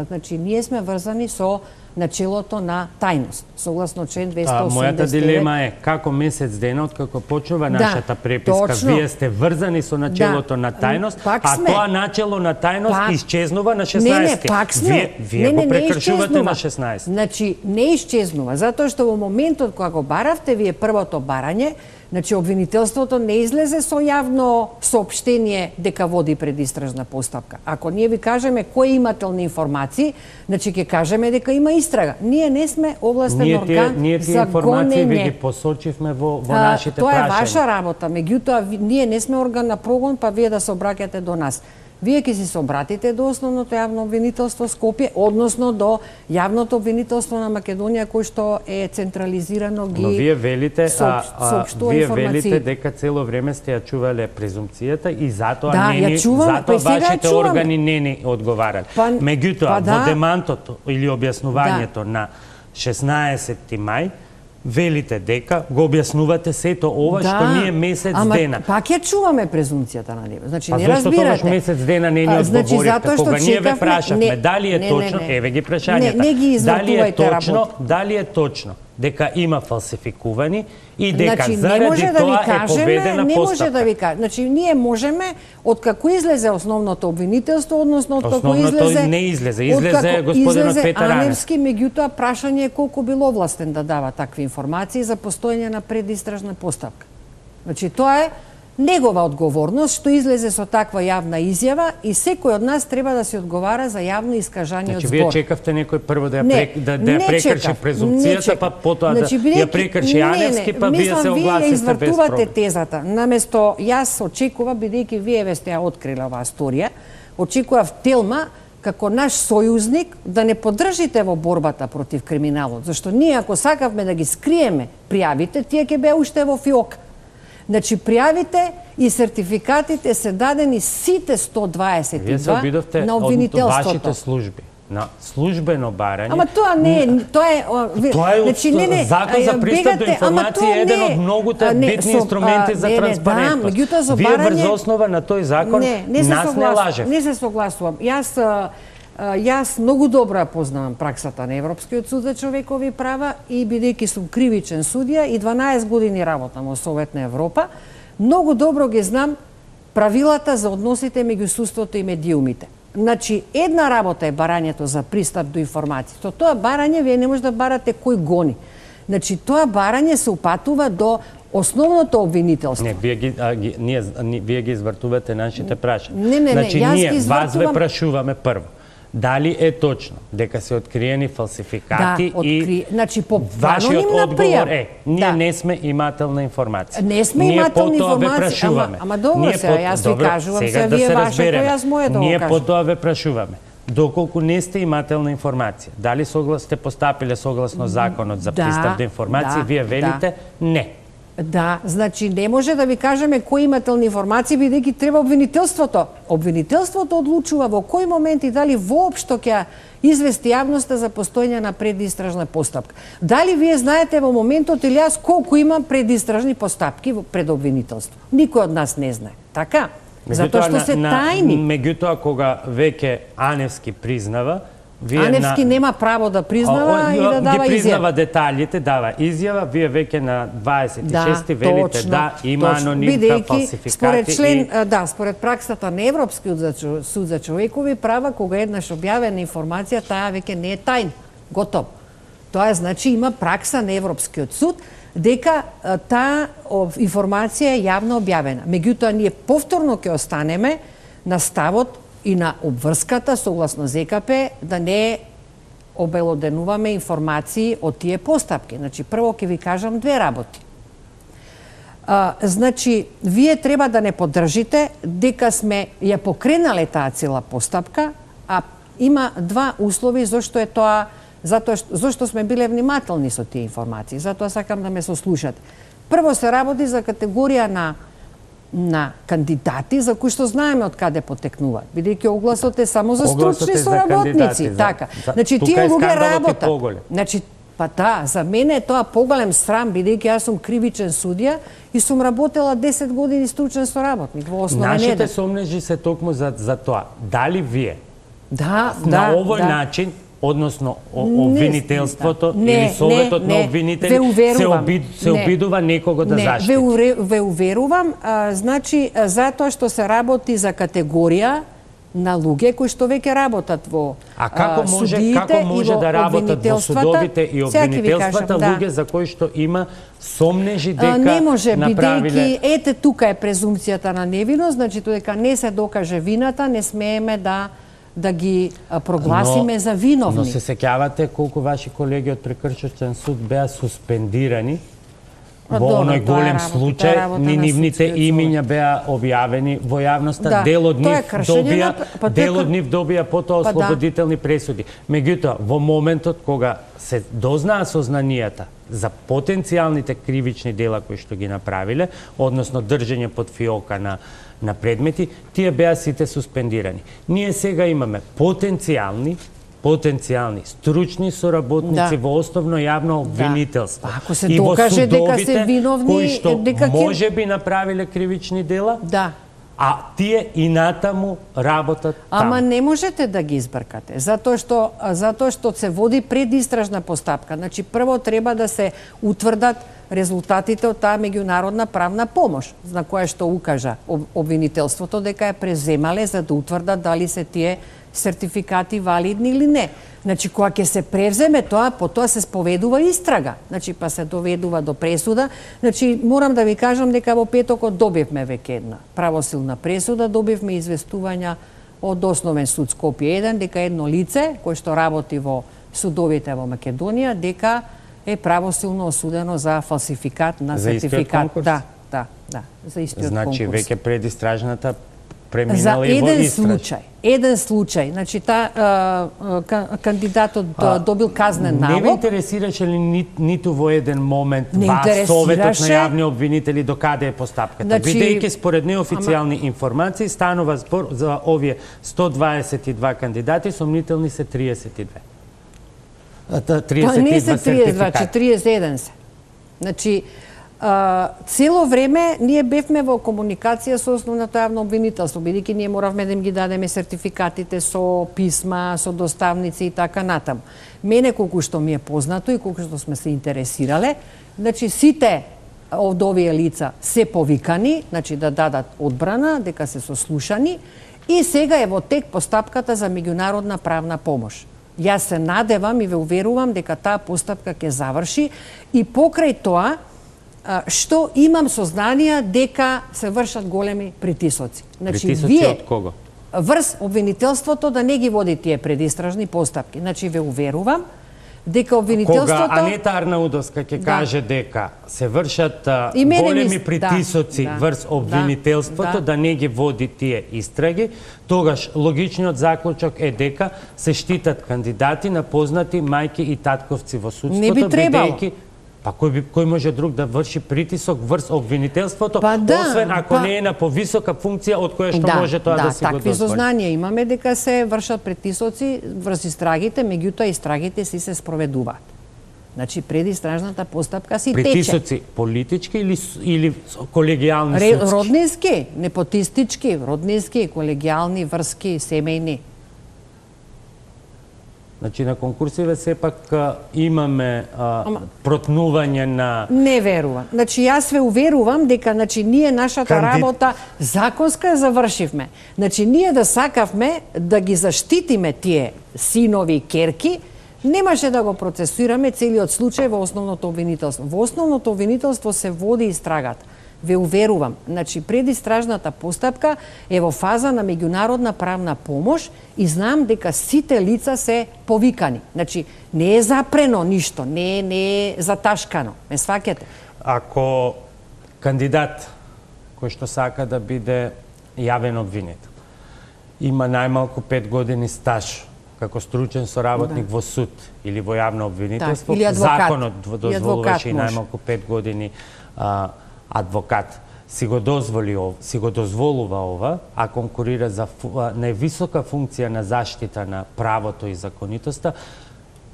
значи ние сме врзани со начелото на тајност, согласно член 289. Мојата дилема е како месец дена од како почнува нашата преписка, точно. Вие сте врзани со начелото на тајност, а тоа начело на тајност исчезнува на 16. Не, пак сме. Вие го прекршувате на 16. Значи, не исчезнува, затоа што во моментот кога го баравте вие првото барање, значи, обвинителството не излезе со јавно соопштение дека води предистражна постапка. Ако ние ви кажеме кои имателни информации, значи ќе кажеме дека има истрага. Ние не сме овластен орган ние тие за информации гонење. ви ги посочивме во нашите прашања. Тоа е ваша работа, меѓутоа ние не сме орган на прогон, па вие да се обраќате до нас. Вие ќе се обратите до основното јавно обвинителство Скопје, односно до јавното обвинителство на Македонија кој што е централизирано ги. Но вие велите, вие велите дека цело време сте ја чувале презумпцијата и затоа затоа вашите органи не ни одговарале. Меѓутоа во демантото или објаснувањето на 16 мај велите дека го објаснувате сето ова што ние месец дена. Пак ја чуваме презумпцијата на него. Значи не разбирате. Зашто тогаш месец дена не ни одговорите? Кога ние ве прашавме дали е точно, еве ги прашањата. Дали е точно дека има фалсификувани и дека заради тоа е победена постапка. Не може да ви кажеме. Значи ние можеме од како излезе основното обвинителство, односно од како излезе. Основното не излезе господинот Петар Аневски, меѓутоа прашање е колку бил овластен да дава такви информации за постоење на предистражна постапка. Значи тоа е негова одговорност што излезе со таква јавна изјава и секој од нас треба да се одговара за јавно искажање од збор. Значи вие чекавте некој прво да ја прекрши презумпцијата, па потоа да ја прекрши Аневски, па вие се огласите без проблем. Вие извртувате тезата. Наместо јас очекував, бидејќи вие ве сте ја открила оваа сторија, очекував Телма како наш сојузник да не поддржите во борбата против криминалот, зашто ние ако сакавме да ги скриеме пријавите, тие ќе беа уште во фиок. Значи, пријавите и сертификатите се дадени сите 122 на обвинителството. Вашите служби, на службено барање. Ама тоа не е, тоа е... Значи, Закон за пристап до информација е еден од многуте битни инструменти за транспарентност. Вие врз основа на тој закон нас не лажев. Не се согласувам. Јас многу добро ја познавам праксата на Европскиот суд за човекови права и бидејќи сум кривичен судија и 12 години работам во Совет на Европа, многу добро ги знам правилата за односите меѓу судството и медиумите. Значи, една работа е барањето за пристап до информации. Тоа барање вие не може да барате кој гони. Значи, тоа барање се упатува до основното обвинителство. Не, вие ги извртувате нашите прашања. Не, значи, јас ние ги вас ве прашуваме прво. Дали е точно дека се откриени фалсификати и значи по вашиот одговор е ние не сме имател на информација. Не сме имател на информација. Ама добро се, јас ви кажувам се вие вашето, јас моето. Ние потоа ве прашуваме. Доколку не сте имател на информација, дали сте постапиле согласно законот за пристап до информација, вие велите не. Да, значи не може да ви кажеме кои имателни информации, бидејќи треба обвинителството. Обвинителството одлучува во кој момент и дали воопшто ќе извести јавноста за постоење на предистражна постапка. Дали вие знаете во моментот или јас колку имам предистражни постапки пред обвинителство? Никој од нас не знае. Така? Затоа што се тајни. Меѓутоа, кога веќе Аневски признава, Аневски нема право да признава и да дава изјава. Ги признава деталите, дава изјава, вие веќе на 26 велите има анонимка фалсификати. Според праксата на Европскиот суд за човекови права, кога еднаш објавена информација, таа веќе не е тајна. Готово. Тоа значи има пракса на Европскиот суд дека таа информација е јавно објавена. Меѓутоа, ние повторно ќе останеме на ставот и на обврската, согласно ЗКП, да не обелоденуваме информации од тие постапки. Значи, прво ќе ви кажам две работи. Значи, вие треба да не поддржите дека сме ја покренале таа цела постапка, а има два услови зашто е тоа, зашто сме биле внимателни со тие информации. Затоа сакам да ме сослушате. Прво се работи за категорија на кандидати за кои што знаеме од каде потекнуваат, бидејќи огласот е само за стручни соработници, така. Значи тие луѓе работат. Значи па да, за мене е тоа поголем срам, бидејќи јас сум кривичен судија и сум работела 10 години стручен соработник во основен еден. Нашите сомнежи се токму за тоа. Дали вие на овој начин, односно обвинителството или советот на обвинители се обидува некого да заштити? Ве уверувам, значи затоа што се работи за категорија на луѓе кои што веќе работат во судиите како може да работат во судовите и обвинителствата луѓе за кои што има сомнежи дека не може, направиле... бидејќи ете тука е презумпцијата на невиност, значи дека не се докаже вината, не смееме да ги прогласиме за виновни. Но се сеќавате колку ваши колеги од прекршочен суд беа суспендирани во оној голем случај, нивните имиња беа објавени во јавноста, дел од нив добија потоа ослободителни пресуди. Меѓутоа, во моментот кога се дознаа сознанијата за потенцијалните кривични дела кои што ги направиле, односно држење под фиока на предмети, тие беа сите суспендирани. Ние сега имаме потенцијални стручни соработници во основно јавно обвинителство. Ако се докаже дека се виновни, кои што може би направиле кривични дела, а тие и натаму работат таму. Ама не можете да ги избркате, затоа што се води предистражна постапка. Значи, прво треба да се утврдат резултатите од таа меѓународна правна помош, на која што укажа обвинителството дека ја преземале за да утврдат дали се тие сертификати валидни или не. Значи, кога ќе се превземе тоа, потоа се споведува истрага. Значи, па се доведува до пресуда. Значи, морам да ви кажам дека во петокот добивме веќе една правосилна пресуда, добивме известувања од Основен суд Скопје 1, дека едно лице, кое што работи во судовите во Македонија, дека е правосилно осудено за фалсификат на сертификат. Да, за истиот конкурс. Значи, веќе предистражната преминала и во истраж. Еден случај, значи кандидатот добил казнен налог. Не ме интересираше ли ниту во еден момент Советот на јавни обвинители до каде е постапката? Бидејќи според неофицијални информации станува збор за овие 122 кандидати, сомнителни се 32. 32 не се 32, 41 се. Значи, цело време ние бевме во комуникација со основното јавно обвинителство, бидејќи ние моравме да им ги дадеме сертификатите со писма, со доставници и така натаму. Мене колку што ми е познато и колку што сме се интересирале, значи сите од овие лица се повикани, значи да дадат одбрана, дека се сослушани и сега е во тек постапката за меѓународна правна помош. Јас се надевам и ве уверувам дека таа постапка ќе заврши и покрај тоа што имам сознанија дека се вршат големи притисоци. Значи, притисоци од кого? Врз обвинителството да не ги води тие предистражни постапки. Значи, ве уверувам дека обвинителството... Кога Анета Арнаудовска ќе каже дека се вршат големи притисоци врз обвинителството да не ги води тие истраги, тогаш логичниот заклучок е дека се штитат кандидати на познати мајки и татковци во судството, не би требало. Па кој може друг да врши притисок врз обвинителството, освен ако не е на повисока функција од која што може тоа да си го дозволи. Такви сознанија имаме дека се вршат притисоци врз истрагите, меѓутоа истрагите си се спроведуваат. Значи предистражната постапка си тече. Притисоци политички или колегијални судски? Роднински, непотистички, роднински, колегијални, врски, семејни. Значи, на конкурсиве сепак имаме протнување на... Не верувам. Значи, јас ве уверувам дека ние нашата работа законска завршивме. Значи, ние да сакавме да ги заштитиме тие синови и керки, немаше да го процесираме целиот случај во основното обвинителство. Во основното обвинителство се води истрагата. Ве уверувам, значи предистражната постапка е во фаза на меѓународна правна помош и знам дека сите лица се повикани. Значи не е запрено ништо, не е заташкано. Ме сваќате? Ако кандидат кој што сака да биде јавен обвинител, има најмалку 5 години стаж како стручен соработник во суд или во јавно обвинителство, законот дозволуваше и најмалку 5 години адвокат. Си го дозволува ова, а конкурира за највисока функција на заштита на правото и законитоста.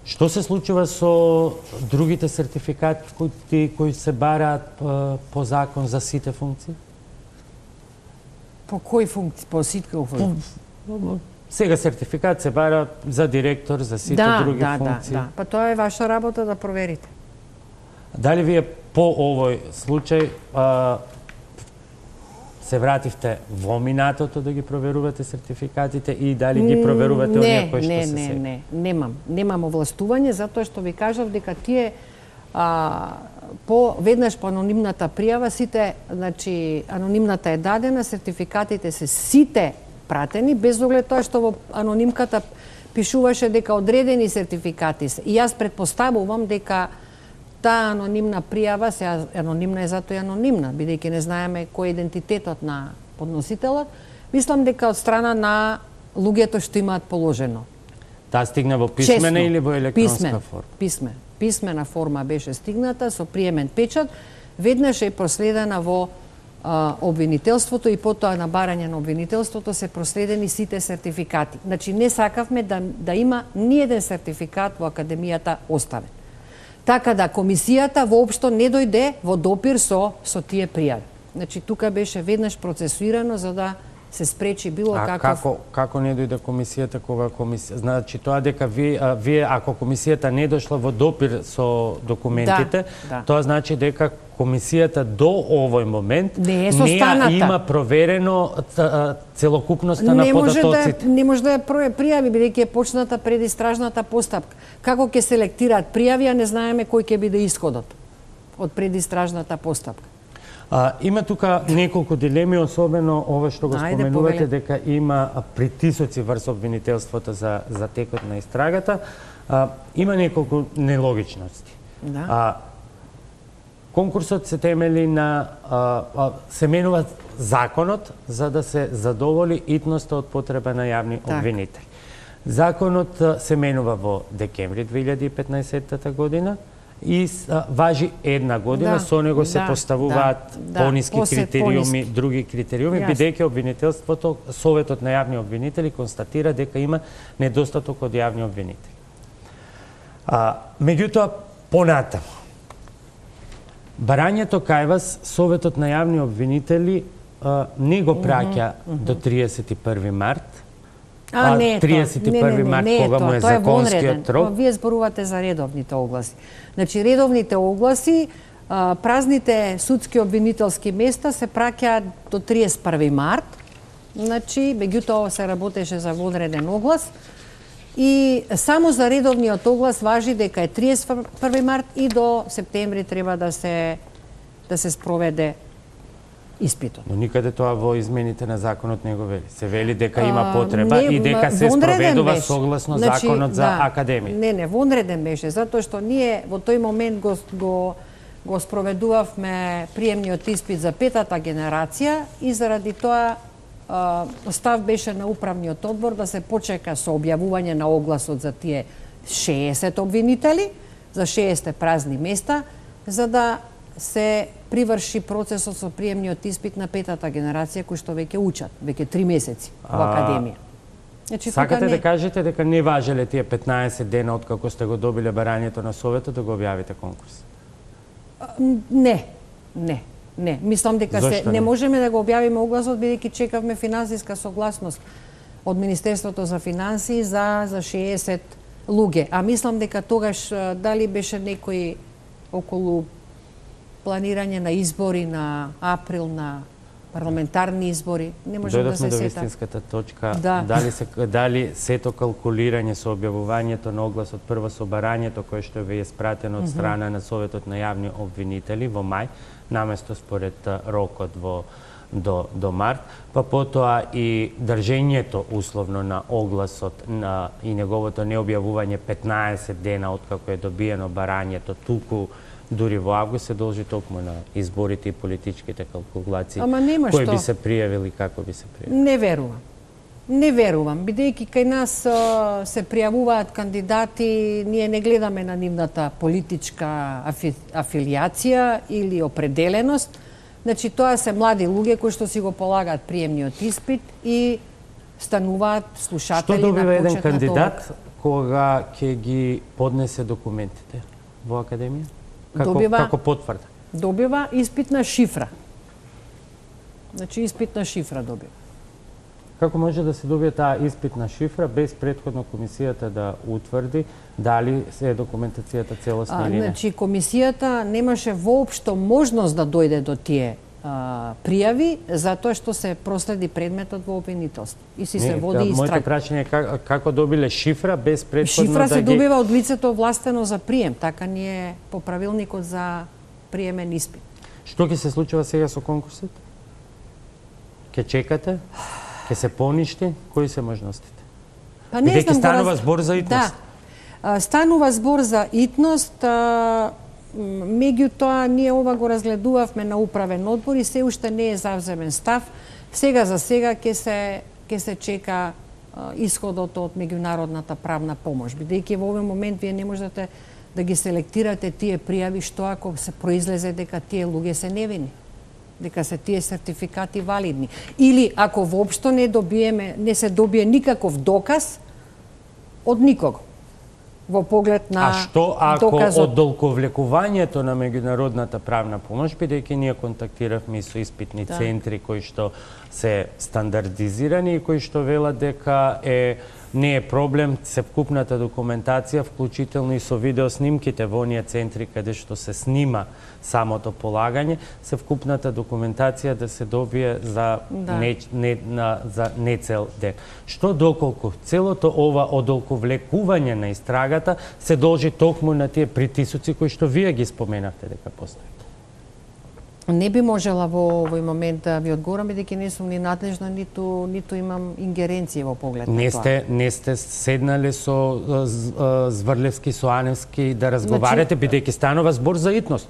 Што се случува со другите сертификати кои се бараат по закон за сите функции? По кои функции? По сите функции? Сега сертификат се бара за директор, за сите други функции. Да. Па тоа е ваша работа да проверите. Дали вие по овој случај се вративте во минатото да ги проверувате сертификатите и дали ги проверувате оние кои што се сега? Не, немам овластување, затоа што ви кажав дека тие веднаш по анонимната пријава, сите, значи, анонимната е дадена, сертификатите се сите пратени, без оглед тоа што во анонимката пишуваше дека одредени сертификати се. И јас предпоставувам дека таа анонимна пријава, сега анонимна е затоа и анонимна, бидејќи не знаеме кој е идентитетот на подносителот, мислам дека од страна на луѓето што имаат положено. Таа стигна во писмена или во електронска форма? Писмена форма беше стигната со приемен печат, веднаш е проследена во обвинителството и потоа на барање на обвинителството се проследени сите сертификати. Значи не сакавме да има ниеден сертификат во Академијата оставен. Така да комисијата воопшто не дојде во допир со тие пријави. Значи тука беше веднаш процесуирано за да се спречи било каков... Како не дојде комисијата кога комисија? Значи тоа дека вие ако комисијата не дошла во допир со документите, тоа значи дека комисијата до овој момент не има проверено целокупноста на податоците. Не може да ја пријави, бидејќи е почната предистражната постапка. Како ќе селектираат пријави, а не знаеме кој ќе биде исходот од предистражната постапка? Има тука неколку дилеми, особено ова што го споменувате дека има притисоци врз обвинителството за текот на истрагата. Има неколку нелогичности. Конкурсот се темели на се менува законот за да се задоволи итноста од потреба на јавни обвинители. Законот се менува во декември 2015 година и важи една година, со него се поставуваат пониски критериуми, други критериуми, бидејќи обвинителството, Советот на јавни обвинители констатира дека има недостаток од јавни обвинители. Меѓутоа, понатаму, барањето кај вас, Советот на јавни обвинители не го праќа до 31 март, 31 март кога му е законскиот рок. Вие зборувате за редовните огласи. Значи, редовните огласи, празните судски обвинителски места се праќаат до 31 март. Значи, меѓутоа се работеше за вонреден оглас. И само за редовниот оглас важи дека е 31 март и до септември треба да се спроведе испитот. Но никаде тоа во измените на законот не го вели. Се вели дека има потреба и дека се спроведува согласно законот за Академија. Не, вонреден беше, затоа што ние во тој момент го спроведувавме приемниот испит за петата генерација и заради тоа став беше на управниот одбор да се почека со објавување на огласот за тие 60 обвинители, за 60 празни места, за да се приврши процесот со приемниот испит на петата генерација кои што веќе учат, веќе 3 месеци во Академија. Значи, сакате да кажете дека не важеле тие 15 дена од како сте го добиле барањето на Советот да го објавите конкурс? Не. Мислам дека не можеме да го објавиме огласот бидејќи чекавме финансиска согласност од Министерството за финансии за 60 луѓе. А мислам дека тогаш дали беше некој околу планирање на избори на април, на парламентарни избори, не можам да се сетам. Дојдовме до вистинската точка. Дали сето калкулирање со објавувањето на огласот прво со барањето кое што ви е спратено од страна на Советот на јавни обвинители во мај, наместо според рокот до март, па потоа и држењето условно на огласот и неговото необјавување 15 дена откако е добиено барањето, туку дури во август се должи токму на изборите и политичките калкулации кои што би се пријавили, како би се пријавили. Не верувам. Не верувам, бидејќи кај нас се пријавуваат кандидати, ние не гледаме на нивната политичка афилијација или определеност. Значи, тоа се млади луѓе кои што си го полагаат приемниот испит и стануваат слушатели на почетната Што добива еден кандидат кога ќе ги поднесе документите во Академија? Како потврда? Добива испитна шифра. Значи, испитна шифра добива. Како може да се добие таа испитна шифра без претходно комисијата да утврди дали е документацијата целосна или не? Значи, комисијата немаше воопшто можност да дојде до тие пријави, затоа што се проследи предметот во обвинителство. И си се води истрага. Моето прашање е како добиле шифра без претходно шифра се добива од лицето овластено за прием. Така ни е по правилникот за приемен испит. Што ќе се случува сега со конкурсот? Ќе чекате? Ќе се поништи? Кои се можностите? Па не знам, станува збор за итност. Да. Станува збор за итност, меѓутоа ние ова го разгледувавме на управен одбор и се уште не е завземен став. Сега за сега ќе се чека исходот од меѓународната правна помош, бидејќи во овој момент вие не можете да ги селектирате тие пријави што ако се произлезе дека тие луѓе се невини, дека се тие сертификати валидни. Или ако воопшто не се добие никаков доказ од никого во поглед на доказот. А што ако одолковлекувањето на меѓународната правна помош, бидејќи ние контактиравме и со испитни центри кои што се стандардизирани и кои што велат дека не е проблем севкупната документација, вклучително и со видеоснимките во оние центри каде што се снима самото полагање, севкупната документација да се добие за нецел ден. Што доколку целото ова одолковлекување на истрагата се должи токму на тие притисоци кои што вие ги споменавте дека постојат? Не би можела во овој момент да ви одговорам, бидејќи не сум ни надлежна, ниту имам ингеренција во поглед на тоа. Не сте седнале со Зврлевски, со Аневски да разговарате, бидејќи станува збор за итност.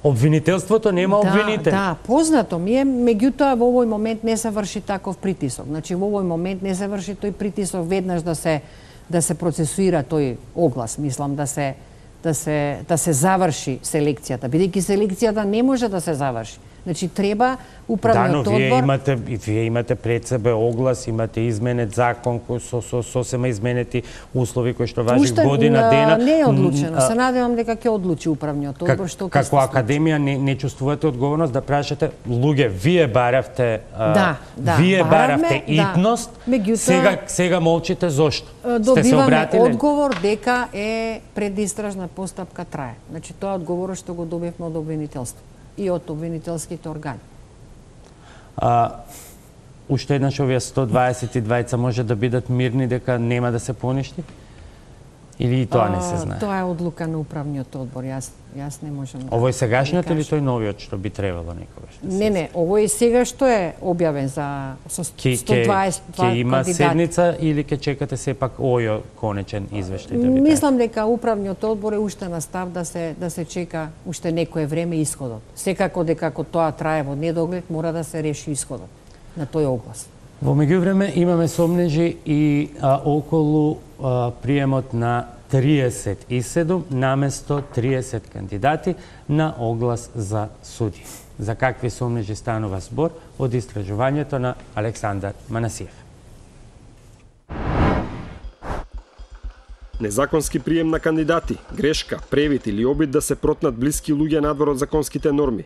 Обвинителството нема обвинител. Да, познато ми е, меѓутоа во овој момент не се врши таков притисок. Значи во овој момент не се врши тој притисок веднаш да се процесуира тој оглас, мислам да се заврши селекцијата, бидејќи селекцијата не може да се заврши. Значи треба управниот одбор. Вие имате пред себе оглас, имате изменет закон со сосема изменети услови кои што важи година дена. Не е одлучено. Се надевам дека ќе одлучи управниот одбор што како академија не чувствувате одговорност да прашате луѓе, вие баравте вие баравте итност, сега молчите зошто? Добиваме одговор дека предистражна постапка трае. Значи тоа одговор што го добивме од обвинителство и од обвинителските органи. Уште еднаш овие 122 може да бидат мирни дека нема да се поништи? Или и тоа не се знае? Тоа е одлука на управниот одбор. Јас не можам да. Овој сегашниот или тој новиот што би требало некогаш? Не, овој сега што е објавен за 122 кандидати. Ќе има седница или ќе чекате сепак овој конечен извештај да ви трае? Мислам дека управниот одбор е уште на став да се чека уште некое време исходот. Секако дека ако тоа трае во недоглед мора да се реши исходот на тој оглас. Во меѓувреме имаме сомнежи и околу приемот на 37 наместо 30 кандидати на оглас за суди. За какви сомнежи станува збор од истражувањето на Александар Манасиев. Незаконски прием на кандидати, грешка, превид или обид да се протнат блиски луѓе надвор од законските норми.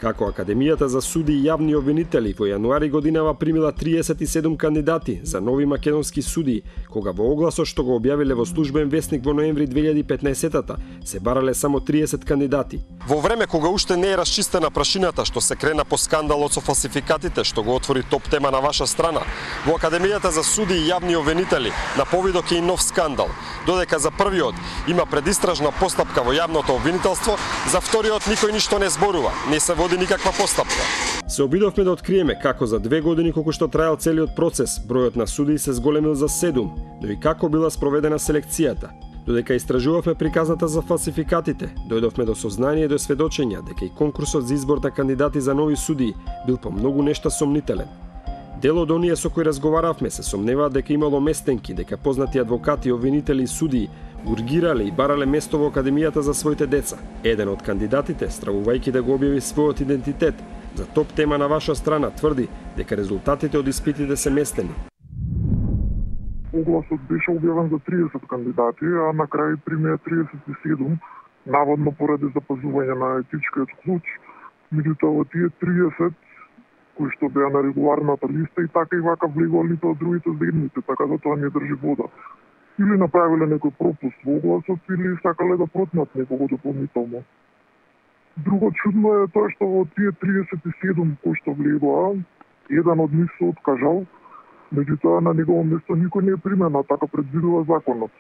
Како Академијата за суди и јавни обвинители во јануари годинава примила 37 кандидати за нови македонски судии, кога во огласот што го објавиле во службен весник во ноември 2015-та се барале само 30 кандидати. Во време кога уште не е расчистена прашината што се крена по скандалот со фалсификатите што го отвори топ тема на ваша страна, во Академијата за суди и јавни обвинители на повидок е и нов скандал, додека за првиот има предистражна постапка во јавното обвинителство, за вториот никој ништо не зборува, не се води никаква постапка. Се обидовме да откриеме како за 2 години колку што траел целиот процес, бројот на судии се зголемил за 7, но и како била спроведена селекцијата. Додека истражувавме приказната за фалсификатите, дојдовме до сознание и до сведочења дека и конкурсот за избор на кандидати за нови судии бил по многу нешта сомнителен. Дел од оние со кои разговаравме се сомневаат дека имало местенки, дека познати адвокати, обвинители и судии ургирале и барале место во Академијата за своите деца. Еден од кандидатите, стравувајќи да го објави својот идентитет за топ тема на ваша страна, тврди дека резултатите од испитите се местени. Огласот беше објавен за 30 кандидати, а на крај примеа 37, наводно поради запазување на етичкиот клуч. Меѓутоа во тие 30 кои што беа на регуларната листа и така и вака влегувалите од другите заедници, така да тоа не држи вода. Или направиле некој пропуст во огласот, или сакале да протнат некого дополнително. Друго чудно е тоа што во тие 37 кои што влегува, еден од нив се откажал, меѓутоа на негово место никој не е примен, а така предвидува законот.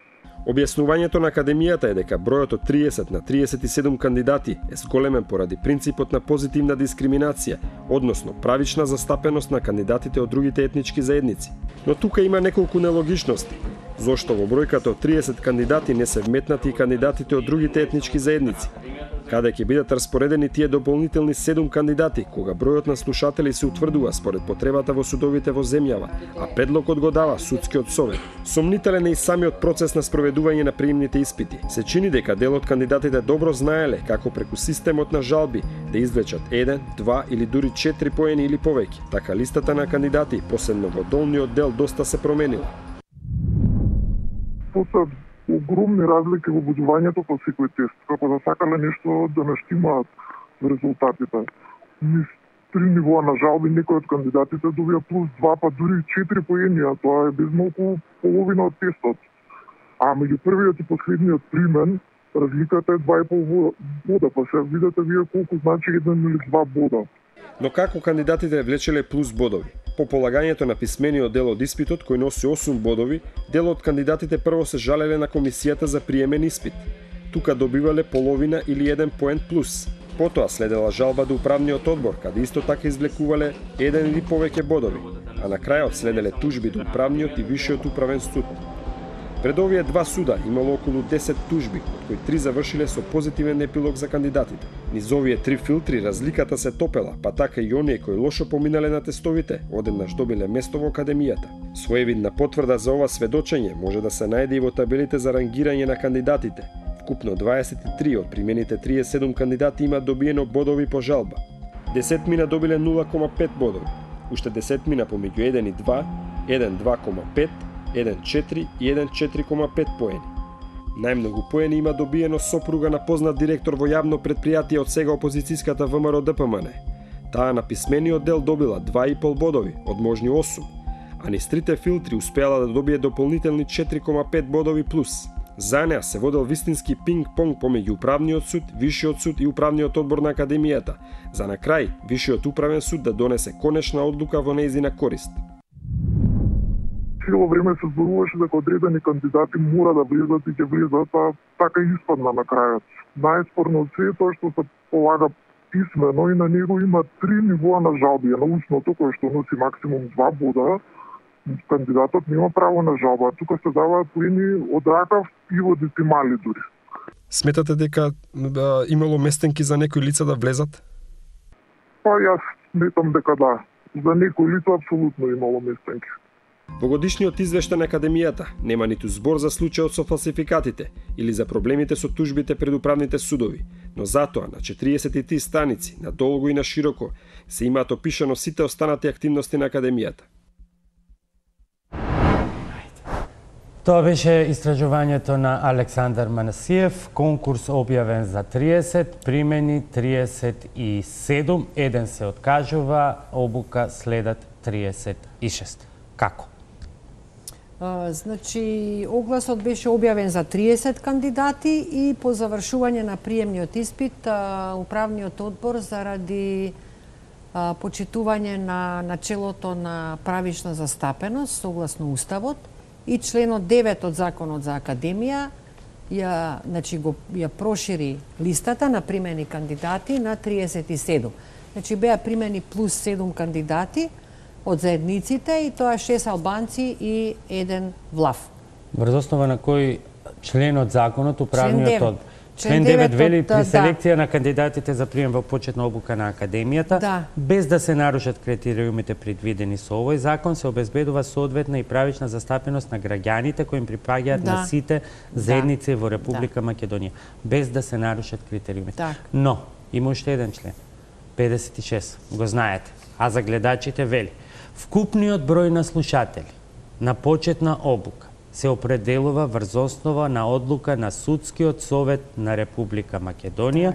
Објаснувањето на Академијата е дека бројот од 30 на 37 кандидати е зголемен поради принципот на позитивна дискриминација, односно правична застапеност на кандидатите од другите етнички заедници. Но тука има неколку нелогичности. Зошто во бројката од 30 кандидати не се вметнати и кандидатите од другите етнички заедници? Каде ќе бидат распоредени тие дополнителни 7 кандидати, кога бројот на слушатели се утврдува според потребата во судовите во земјава, а предлогот го дава судскиот совет. Сомнителен е и самиот процес на спроведување на приемните испити. Се чини дека дел од кандидатите добро знаеле како преку системот на жалби да извлечат 1, 2 или дури 4 поени или повеќе. Така листата на кандидати, посебно во долниот дел, доста се променила. Огромни разлики во будувањето по секој тест, како да сакале нешто да наштимаат резултатите. Низ 3 нивоа на жалби некој од кандидатите добија плюс 2, па дури 4 поени, а тоа е безмалку половина од тестот. А меѓу првиот и последниот примен, разликата е 2,5 бода, па се видите вие колку значи 1 или 2 бода. Но како кандидатите влечеле плюс бодови? По полагањето на писмениот дел од испитот, кој носи 8 бодови, дел од кандидатите прво се жалеле на комисијата за приемен испит. Тука добивале половина или 1 поен плюс. Потоа следела жалба до управниот одбор, каде исто така извлекувале 1 или повеќе бодови, а на крајот следеле тужби до управниот и висшиот управен суд. Пред овие два суда имало околу 10 тужби, од кои 3 завршиле со позитивен епилог за кандидатите. Низ овие 3 филтри разликата се топела, па така и оние кои лошо поминале на тестовите, одеднаш добиле место во Академијата. Своевидна потврда за ова сведочење може да се најде и во табелите за рангирање на кандидатите. Вкупно 23 од примените 37 кандидати имаат добиено бодови по жалба. 10 мина добиле 0,5 бодови, уште 10 мина помеѓу 1 и 2, 1 2,5, 1,4 и 1,4,5 поени. Најмногу поени има добиено сопруга на познат директор во јавно предпријатие од сега опозицијската ВМРО ДПМН. Таа на писмениот дел добила 2,5 бодови од можни 8, а низ трите филтри успеала да добие дополнителни 4,5 бодови плюс. За неа се водел вистински пинг-понг помеѓу управниот суд, висшиот суд и управниот одбор на Академијата, за на крај висшиот управен суд да донесе конечна одлука во нејзина корист. Цело време се зборуваше дека одредени кандидати мора да влезат и ќе влезат, а така испадна на крајот. Најспорно од се е тоа што се полага писмено и на него има 3 нивоа на жалби. На устното, кој што носи максимум 2 бода, кандидатот нема право на жалба. Тука се даваат поени од ракав и во децимали дури. Сметате дека имало местенки за некои лица да влезат? Па јас сметам дека да. За некои лица апсолутно имало местенки. Во годишниот извештај на Академијата нема ниту збор за случајот со фалсификатите или за проблемите со тужбите пред управните судови, но затоа на 43 страници, на долго и на широко, се имаат опишано сите останати активности на Академијата. Тоа беше истражувањето на Александар Манасиев, конкурс објавен за 30, примени 37, еден се откажува, обука следат 36. Како? Значи, огласот беше објавен за 30 кандидати и по завршување на приемниот испит, управниот одбор заради почитување на начелото на правична застапеност согласно Уставот и членот 9 од Законот за Академија ја прошири листата на примени кандидати на 37. Значи беа примени плюс 7 кандидати од заедниците и тоа 6 албанци и 1 влав. Врз основа на кој Членот законот, управниот Член 9. одбор. Член 9 вели при да. селекција на кандидатите за прием во почетна обука на Академијата, Да. без да се нарушат критериумите предвидени со овој закон, се обезбедува соодветна и правична застапеност на граѓаните кои им припаѓаат на сите заедници во Република Македонија, без да се нарушат критериумите. Так. Но, има уште еден член, 56, го знаете, а за гледачите вели: вкупниот број на слушатели на почетна обука се определува врз основа на одлука на Судскиот совет на Република Македонија,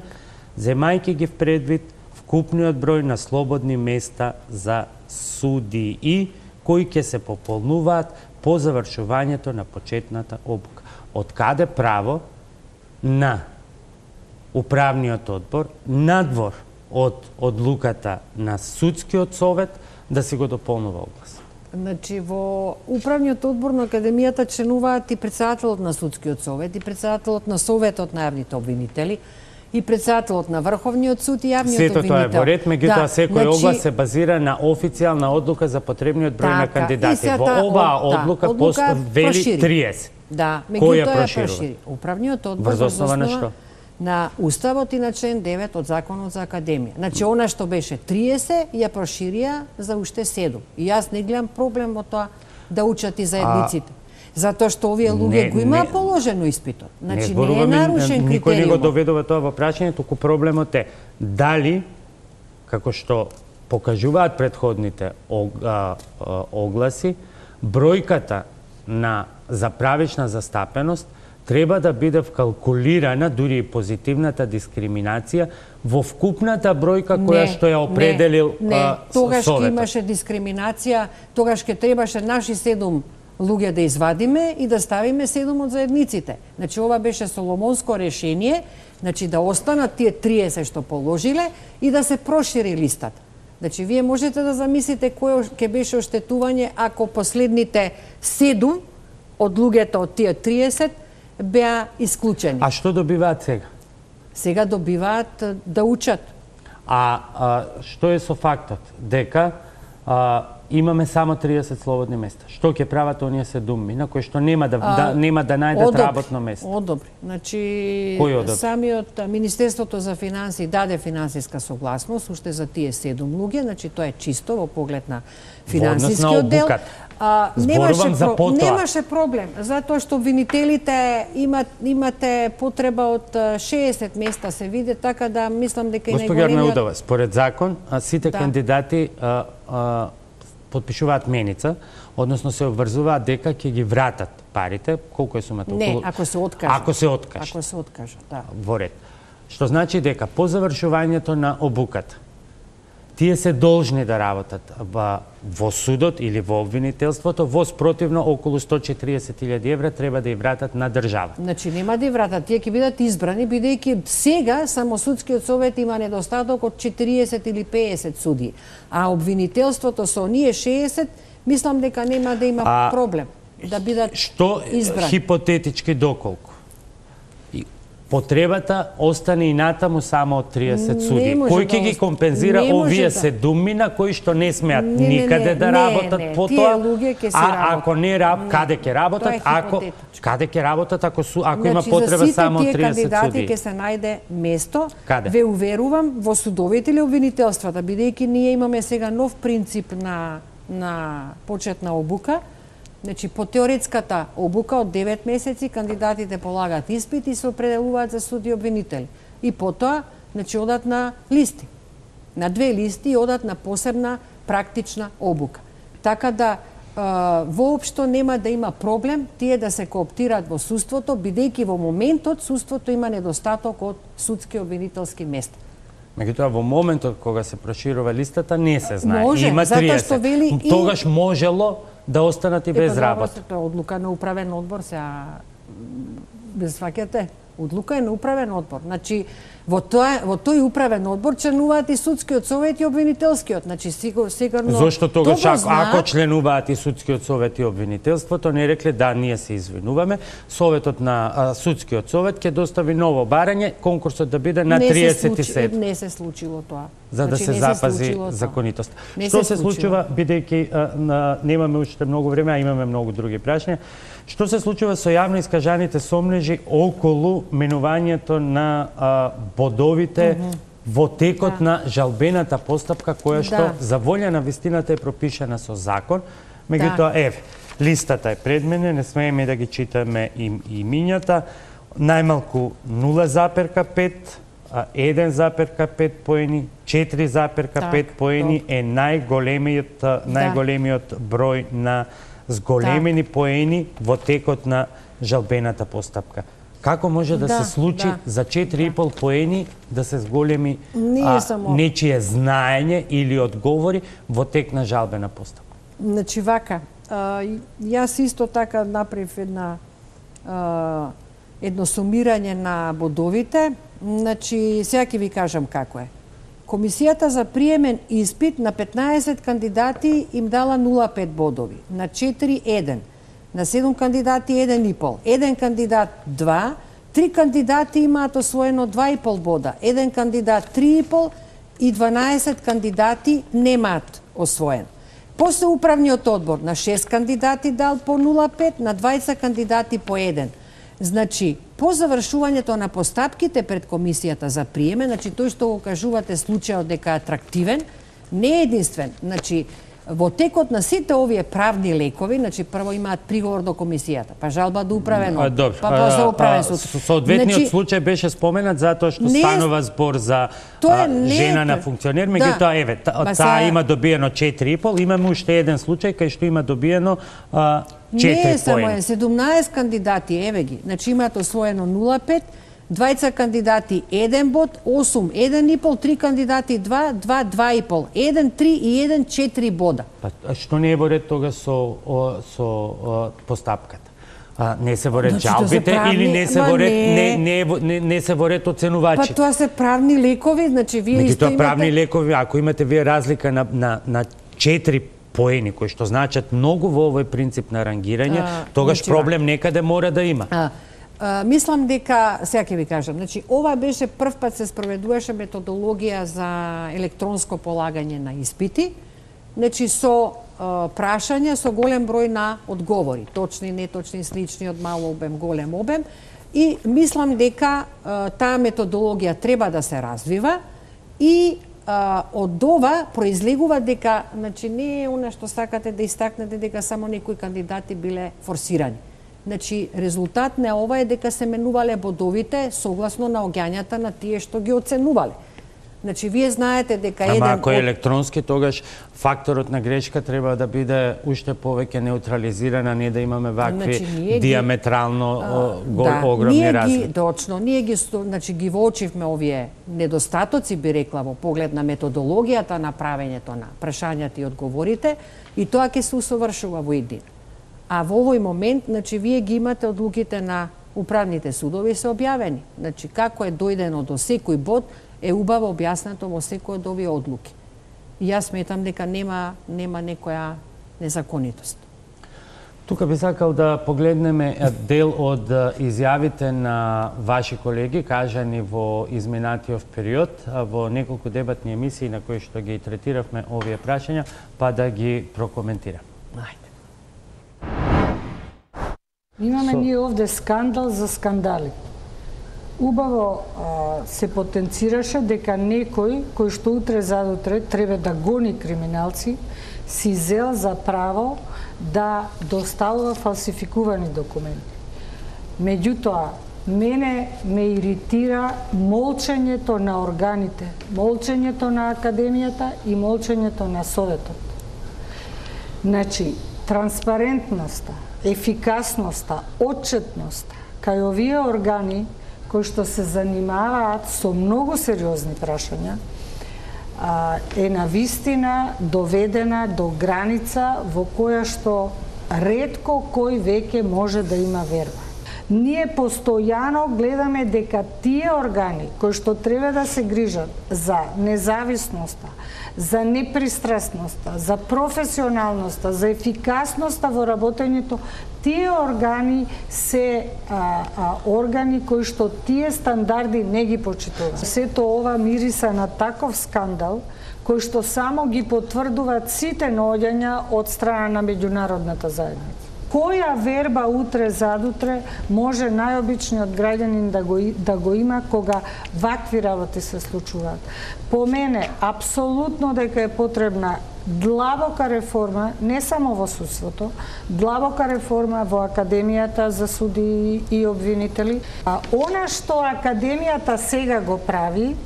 земајќи ги в предвид вкупниот број на слободни места за судии, кои ќе се пополнуваат по завршувањето на почетната обука. Од каде право на управниот одбор, надвор од одлуката на Судскиот совет, да се го дополнува оглас? Значи, во управниот одбор на Академијата членуваат и председателот на Судскиот совет, и председателот на Советот на јавните обвинители, и председателот на Врховниот суд и јавниот обвинител. Сето тоа е во ред, меѓутоа секој оглас се базира на официјална одлука за потребниот број на кандидати. Во оваа одлука вели 30. Да, меѓутоа ја прошири. Управниот одбор врз основа на што? На Уставот и на член 9 од Законот за Академија. Значи, она што беше 30, ја проширија за уште 7. И јас не гледам проблем во тоа да учат и заедниците. Затоа што овие луѓе го имаа положено испитот. Значи, не е нарушен критериум. Никој не го доведува тоа во прашање, туку проблемот е дали, како што покажуваат претходните огласи, бројката за правична застапеност треба да биде вкалкулирана, дури и позитивната дискриминација, во вкупната бројка која што ја определил Советот. Тогаш ке имаше дискриминација, тогаш ке требаше наши 7 луѓе да извадиме и да ставиме 7 од заедниците. Значи, ова беше соломонско решение, значи да останат тие 30 што положиле и да се прошири листата. Значи, вие можете да замислите кој ќе беше оштетување ако последните 7 од луѓето од тие 30 беа исклучени. А што добиваат сега? Сега добиваат да учат. Што е со фактот дека имаме само 30 слободни места? Што ќе прават оние 7 на кои што нема да најдат работно место? Одобри. Значи, кој одобри? Самиот Министерството за финансии даде финансиска согласност уште за тие 7 луѓе, значи тоа е чисто во поглед на финансискиот дел. Зборувам за потоа. Немаше проблем, затоа што обвинителите имате потреба од 60 места се види, така да мислам дека и најголемиот... Госпоѓа Арнаудова, според закон, сите кандидати подпишуваат меница, односно се обврзуваат дека ќе ги вратат парите, колку е сумата? Не, ако се откажат. Ако се откажат. Ако се откажат, да. Во ред. Што значи дека по завршувањето на обуката, тие се должни да работат во судот или во обвинителството, во спротивно околу 140.000 евра треба да ја вратат на држава. Значи нема да ја вратат, тие ќе бидат избрани, бидејќи сега само Судскиот совет има недостаток од 40 или 50 суди, а обвинителството со оние 60, мислам дека нема да има проблем да бидат избрани. Што хипотетички доколку потребата остане и натаму само од 30 суди. Кој ќе ги компензира овие 7 кои што не смеат никаде да работат по тоа? Ако не каде ќе работат? Каде ќе работат ако има потреба само од 30 суди? За сите тие кандидати ќе се најде место. Ве уверувам во судовите или обвинителствата, бидејќи ние имаме сега нов принцип на почетна обука. Значи, по теоретската обука од 9 месеци кандидатите полагаат испит и се определуваат за суди и обвинители. И потоа, значи, одат на листи. На 2 листи и одат на посебна практична обука. Така да, воопшто нема да има проблем тие да се кооптираат во судството, бидејќи во моментот судството има недостаток од судски обвинителски места. Меѓутоа, во моментот кога се проширува листата, не се знае. Може, има 30. Затоа што вели тогаш можело да останат и без работа. Тоа е одлука на управен одбор, без сваќате. Одлука е на управен одбор. Значи, Во тој управен одбор членуваат и судскиот совет и обвинителскиот. Значи сигурно Зошто тогаш ако членуваат и судскиот совет и обвинителството, не рекле да ние се извинуваме, советот на судскиот совет ќе достави ново барање, конкурсот да биде на 37. Не се случило тоа. За да се запази законитост. Што се случува, бидејќи немаме уште многу време, а имаме многу други прашања, што се случува со јавно искажаните сомнежи околу менувањето на бодовите во текот на жалбената постапка, која што за волја на вистината е пропишана со закон, меѓутоа еве, листата е пред мене, не смееме да ги читаме имињата, најмалку 0,5, 1,5 поени, 4,5 поени е најголемиот број на зголемени поени во текот на жалбената постапка. Како може да се случи за 4,5 поени да се зголеми нечие знаење или одговори во тек на жалбена постапка? Значи вака, јас исто така направив едно сумирање на бодовите. Значи, сега ќе ви кажам како е. Комисијата за приемен испит на 15 кандидати им дала 0,5 бодови, на 4 1, на 7 кандидати 1,5, 1 кандидат 2, 3 кандидати имаат освоено 2,5 бода, 1 кандидат 3,5 и 12 кандидати немаат освоен. После управниот одбор на 6 кандидати дал по 0,5, на 20 кандидати по 1. Значи, по завршувањето на постапките пред комисијата за приеме, значи тој што го кажувате случајот дека е атрактивен, не е единствен. Значи, во текот на сите овие правни лекови, значи прво имаат приговор до комисијата, па жалба до управен одбор, па после управен суд. Соодветниот случај беше споменат затоа што станува збор за жена на функционер, меѓутоа еве, таа има добиено 4,5, имаме уште еден случај кај што има добиено 4 не е само 17 кандидати, еве ги, значи имаат освоено 0,5, 20 кандидати 1 бод, 8 1,5, 3 кандидати 2, 2 2,5, 1 3 и 1 4 бода. Па што не е во ред тога со постапката? Не се во ред жалбите или не се во ред не се во ред оценувачи? Па тоа се правни лекови, значи вие исто имате правни лекови, ако имате вие разлика на 4 поени, кои што значат многу во овој принцип на рангирање, тогаш проблем некаде мора да има. Мислам дека, сега ќе ви кажам, значи ова беше прв пат се спроведуваше методологија за електронско полагање на испити, значи со прашања со голем број на одговори, точни, неточни, слични, од мал обем, голем обем, и мислам дека таа методологија треба да се развива и од ова произлегува дека, значи не е она што сакате да истакнете дека само некои кандидати биле форсирани. Значи резултат на ова е дека се менувале бодовите согласно наоѓањата на тие што ги оценувале. Значи вие знаете дека ако е електронски, тогаш факторот на грешка треба да биде уште повеќе неутрализиран, а не да имаме вакви диаметрално огромни разлики. Точно, ние ги воочивме овие недостатоци, би рекла, во поглед на методологијата на правењето на прашањата и одговорите, и тоа ќе се усовршува во един. А во овој момент, значи вие ги имате одлуките на управните судови се објавени. Значи како е дојдено до секој бод е убаво објаснато во секој од овие одлуки. И јас сметам дека нема некоја незаконитост. Тука би сакал да погледнеме дел од изјавите на ваши колеги, кажани во изминатиот период, во неколку дебатни емисии на кои што ги третиравме овие прашања, па да ги прокоментирам. Ајде. Имаме ние овде скандал за скандали. Убаво се потенцираше дека некој кој што утре задутре треба да гони криминалци, си зел за право да доставува фалсификувани документи. Меѓутоа, мене ме иритира молчењето на органите, молчењето на Академијата и молчењето на Советот. Значи, транспарентноста, ефикасноста, отчетноста кај овие органи кои што се занимаваат со многу сериозни прашања, е навистина доведена до граница во која што ретко кој веќе може да има верба. Ние постојано гледаме дека тие органи кои што треба да се грижат за независноста, за непристрасноста, за професионалноста, за ефикасноста во работењето, тие органи се органи кои што тие стандарди не ги почитуваат. Сето ова мириса на таков скандал кои што само ги потврдуваат сите наоѓања од страна на меѓународната заедница. Која верба утре задутре може најобичниот граѓанин да го има кога вакви работи се случуваат? По мене, апсолутно дека е потребна длабока реформа, не само во судството, длабока реформа во Академијата за судии и обвинители. Она што Академијата сега го прави,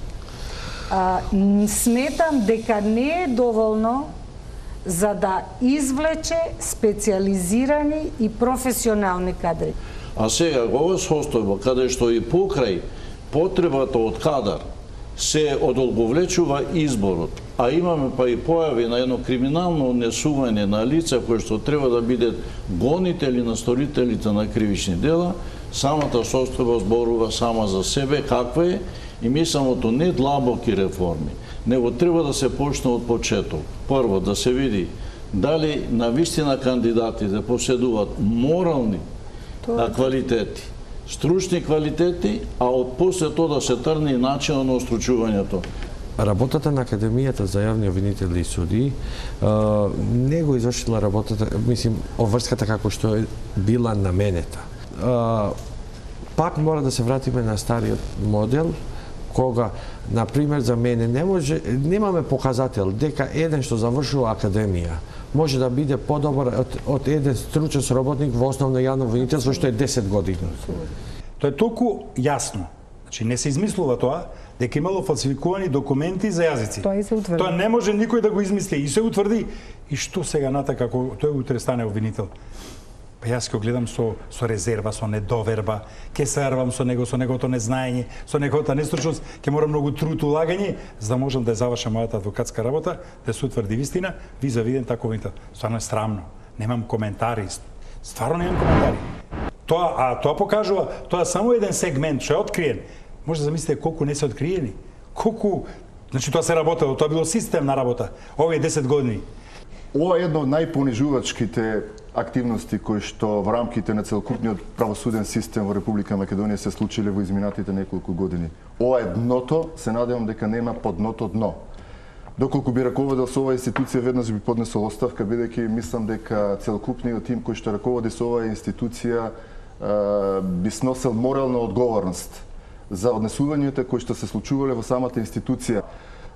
сметам дека не е доволно за да извлече специализирани и професионални кадри. А сега ова состојба каде што и покрај потребата од кадар се одолговлечува изборот, а имаме па и појави на едно криминално однесување на лица кои што треба да бидат гонители на сторителите на кривични дела, самата состојба зборува сама за себе каква е и мислимото не длабоки реформи, него треба да се почне од почеток. Прво, да се види дали навистина кандидатите поседуваат морални квалитети, стручни квалитети, а од после тоа да се трне и начинот на остручувањето. Работата на Академијата за јавни обвинители и судии не го извршила работата, мислим, обврската како што е била наменета. Пак мора да се вратиме на стариот модел, кога, например, за мене немаме показател дека еден што завршува академија може да биде подобар од еден стручен соработник во основно јавно обвинителство што е 10 години. Тоа е толку јасно. Значи не се измислува тоа дека имало фалсификувани документи за јазици. Тоа не може никој да го измисли и се утврди. И што сега натака како тој утре стане обвинител? Па јас ќе гледам со резерва, со недоверба, ќе се арвам со неговото незнаење, со неговата нестручност, ќе морам многу труд улагање за да можам да ја завршам мојата адвокатска работа, да се утврди вистина, виза виден тако обвинител. Стварно е срамно. Немам коментари. Стварно немам коментари. Тоа покажува, тоа само еден сегмент што е откриен. Може да замислите колку не се откриени. Колку, значи тоа се работело, тоа било системна работа. Овие 10 години. Ова е една од најпонижувачките активности кои што во рамките на целокупниот правосуден систем во Република Македонија се случиле во изминатите неколку години. Ова е дното, се надевам дека нема под дното дно. Доколку би раководел со оваа институција, веднаш би поднесол оставка, бидејќи мислам дека целокупниот тим кој што раководи со оваа институција би сносел морална одговорност за однесувањата кои што се случувале во самата институција.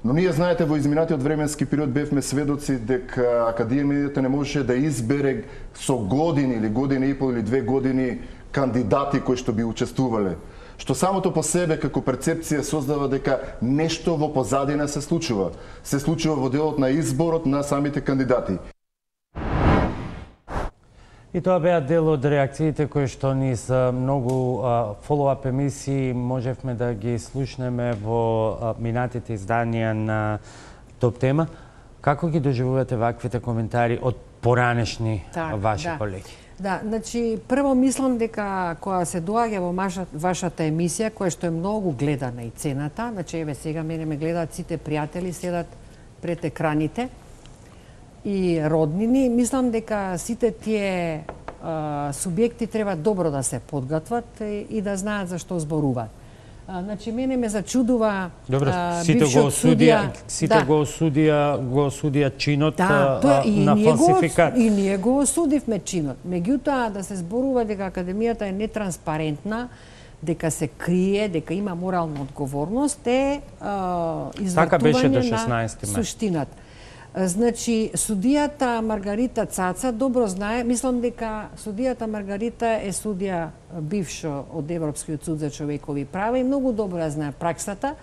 Но ние, знаете, во изминатиот временски период бевме сведоци дека Академијата не можеше да избере со години или година и пол или 2 години кандидати кои што би учествувале. Што самото по себе како перцепција создава дека нешто во позадина се случува. Се случува во делот на изборот на самите кандидати. И тоа беа дел од реакциите кои што низ многу фоллоуап емисии можевме да ги слушнеме во минатите изданија на Топ тема. Како ги доживувате ваквите коментари од поранешни ваши колеги? Да, значи прво мислам дека кога се доаѓа во вашата емисија, која што е многу гледана и цената, значи еве сега мене ме гледаат сите пријатели, седат пред екраните и роднини, мислам дека сите тие субјекти треба добро да се подготват и да знаат за што зборуваат. Значи мене ме зачудува бившиот судија. Сите го осудија чинот на фалсификат. И ние го осудивме чинот. Меѓутоа да се зборува дека Академијата е нетранспарентна, дека се крие, дека има морална одговорност е извртување на суштината. Значи, судијата Маргарита Цаца добро знае, мислам дека судијата Маргарита е судија бившо од Европскиот суд за човекови права и многу добро ја знае праксата,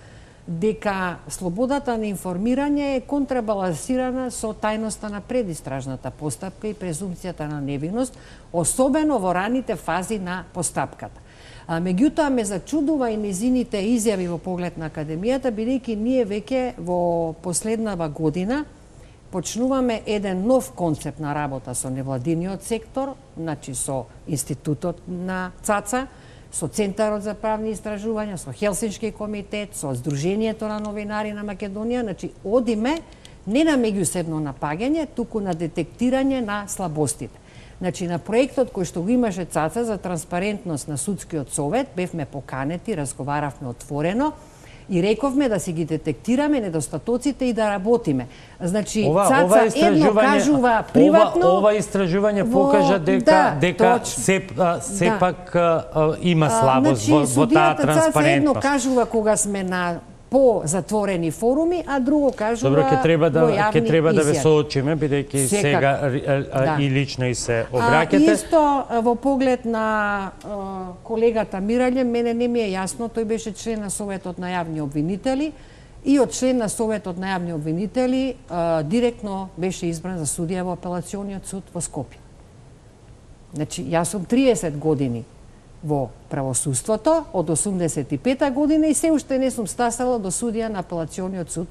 дека слободата на информирање е контрабалансирана со тајноста на предистражната постапка и презумпцијата на невиност, особено во раните фази на постапката. Меѓутоа ме зачудува и незините изјави во поглед на Академијата, бидејќи ние веќе во последнава година почнуваме еден нов концепт на работа со невладиниот сектор, значи со Институтот на ЦАЦА, со Центарот за правни истражувања, со Хелсиншки комитет, со Сдруженијето на новинари на Македонија, значи одиме не на меѓусебно напаѓање, туку на детектирање на слабостите. Значи, на проектот кој што го имаше ЦАЦА за транспарентност на судскиот совет, бевме поканети, разговаравме отворено и рековме да си ги детектираме недостатоците и да работиме. Значи, ЦАЦА едно кажува приватно... Ова истражување покажа дека сепак има слабост во таа транспарентност. ЦАЦА едно кажува кога сме на по-затворени форуми, а друго кажува во јавни изјави. Треба да ве соочиме, бидејќи сега и лично и се обраќате. Исто во поглед на колегата Миралје, мене не ми е јасно, тој беше член на Советот на јавни обвинители и од член на Советот на јавни обвинители директно беше избран за судија во Апелациониот суд во Скопје. Значи, јас сум 30 години во правосудството од 85-та година и се уште не сум стасала до судија на Апелациониот суд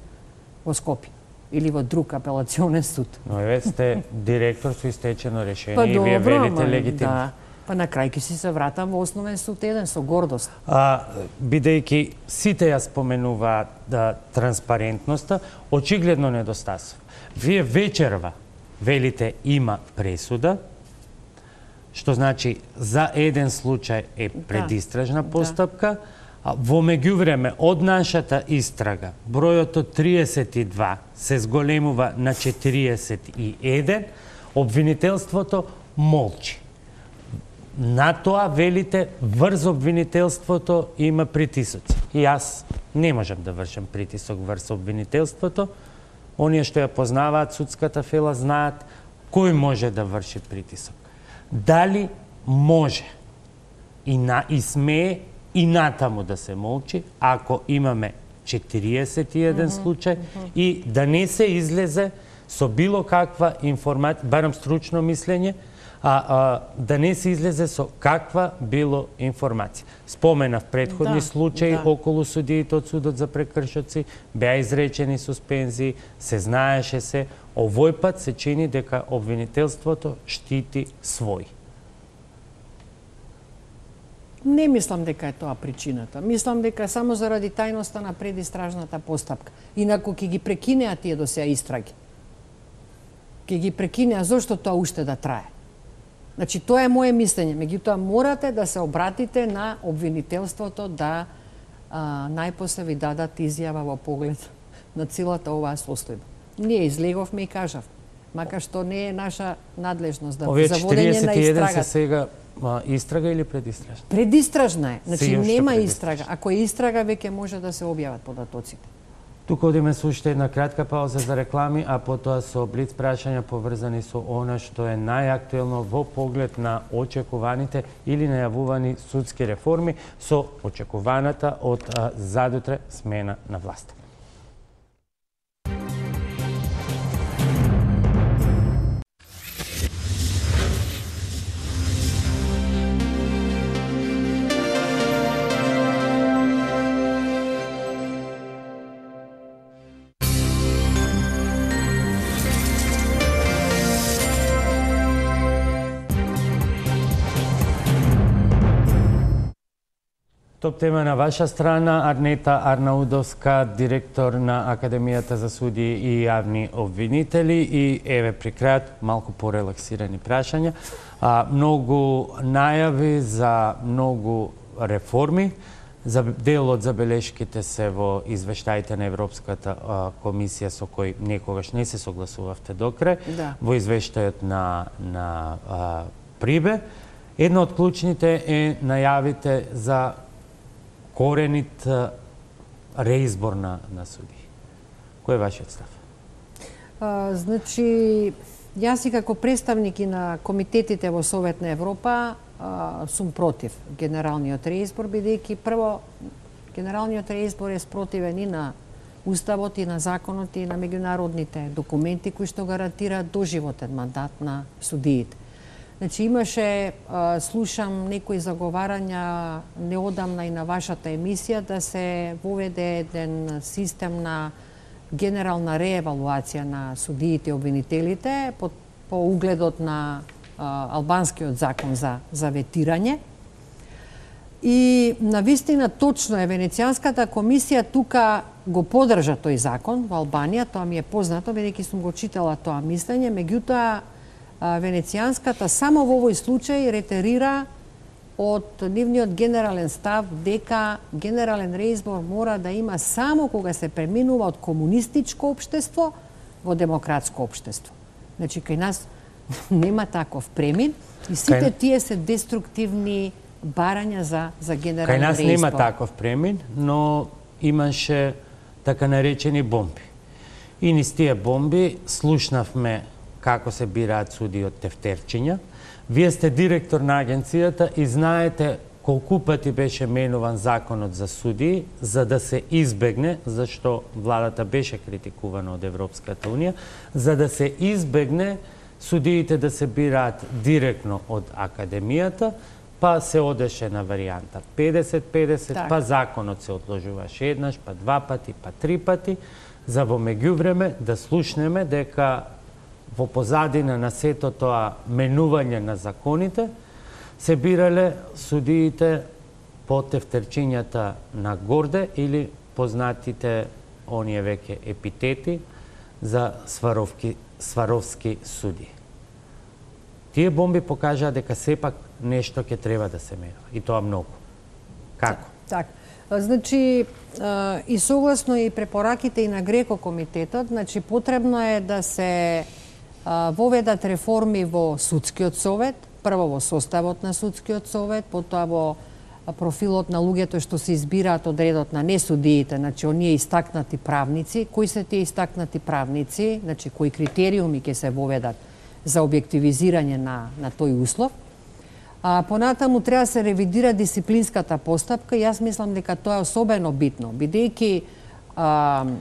во Скопје или во друг апелационен суд. Но ве сте директор со истечено решение и вие велите легитимно. Да. Па на крај ќе си се вратам во основен суд еден со гордост. Бидејќи сите ја споменуваат транспарентноста, очигледно недостасува. Вие вечерва велите има пресуда, што значи за еден случај е предистражна постапка, во меѓувреме од нашата истрага бројот од 32 се зголемува на 41, обвинителството молчи. На тоа велите врз обвинителството има притисоци. И јас не можам да вршам притисок врз обвинителството. Оние што ја познаваат судската фела знаат кој може да врши притисок. Дали може и смее и натаму да се молчи, ако имаме 41 случај и да не се излезе со било каква информација, барем стручно мислење, да не се излезе со каква било информација. Споменав претходни случаи околу судиите од судот за прекршоци, беа изречени суспензии, се знаеше се. Овој пат се чини дека обвинителството штити свој. Не мислам дека е тоа причината. Мислам дека само заради тајноста на предистражната постапка. Инаку ќе ги прекинеа тие до сега истраги. Ќе ги прекинеа зошто тоа уште да трае. Значи, тоа е моje мислење. Меѓутоа, морате да се обратите на обвинителството да најпосле ви дадат изјава во поглед на целата оваа состојба. Ние излеговме и кажав, макар што не е наша надлежност да за водење на истрагата. Овие 41 се сега истрага или предистражна? Предистражна е. Значи нема истрага. Ако е истрага, веќе може да се објават податоците. Тука одиме со уште една кратка пауза за реклами, а потоа со блиц прашања поврзани со она што е најактуелно во поглед на очекуваните или најавувани судски реформи со очекуваната од задутре смена на власт. Топ тема на ваша страна, Арнета Арнаудовска, директор на Академијата за судии и јавни обвинители. И еве при крајот малку порелаксирани прашања. Многу најави за многу реформи. За дел од забелешките се во извештаите на Европската комисија со кој некогаш не се согласувавте до крај. Да. Во извештајот на Прибе. Една од клучните е најавите за коренит реизбор на судии. Кој е вашиот став? Значи, јас и како представник и на комитетите во Совет на Европа сум против генералниот реизбор, бидејќи прво, генералниот реизбор е спротивен и на Уставот, и на законот, и на меѓународните документи кои што гарантираат доживотен мандат на судиите. Значи, имаше, слушам некои заговарања неодамна и на вашата емисија да се воведе еден систем на генерална реевалуација на судиите и обвинителите по угледот на албанскиот закон за ветирање. И навистина точно е, Венецијанската комисија тука го поддржа тој закон во Албанија, тоа ми е познато, бидејќи сум го читала тоа мислење, меѓутоа Венецијанската само во овој случај ретерира од нивниот генерален став дека генерален реизбор мора да има само кога се преминува од комунистичко општество во демократско општество. Значи, кај нас нема таков премин и сите тие се деструктивни барања за генерален реизбор. Кај нас нема таков премин, но имаше така наречени бомби. И низ тие бомби слушнавме како се бираат суди од тефтерчиња. Вие сте директор на агенцијата и знаете колку пати беше менуван законот за суди, за да се избегне, зашто владата беше критикувана од Европската Унија, за да се избегне судиите да се бираат директно од академијата, па се одеше на варијанта 50-50, па законот се одложуваше еднаш, па 2 пати, па 3 пати, за во меѓувреме да слушнеме дека во позадина на сето тоа менување на законите се бирале судиите по тефтерчињата на Горде или познатите оние веќе епитети за сваровски суди. Тие бомби покажаа дека сепак нешто ќе треба да се менува. И тоа многу. Како? Така. Значи, и согласно и препораките и на Греко комитетот, значи потребно е да се воведат реформи во судскиот совет, прво во составот на судскиот совет, потоа во профилот на луѓето што се избираат од редот на несудиите, значи оние истакнати правници. Кои се тие истакнати правници, значи кои критериуми ќе се воведат за објективизирање на тој услов. Понатаму треба да се ревидира дисциплинската постапка и јас мислам дека тоа е особено битно, бидејќи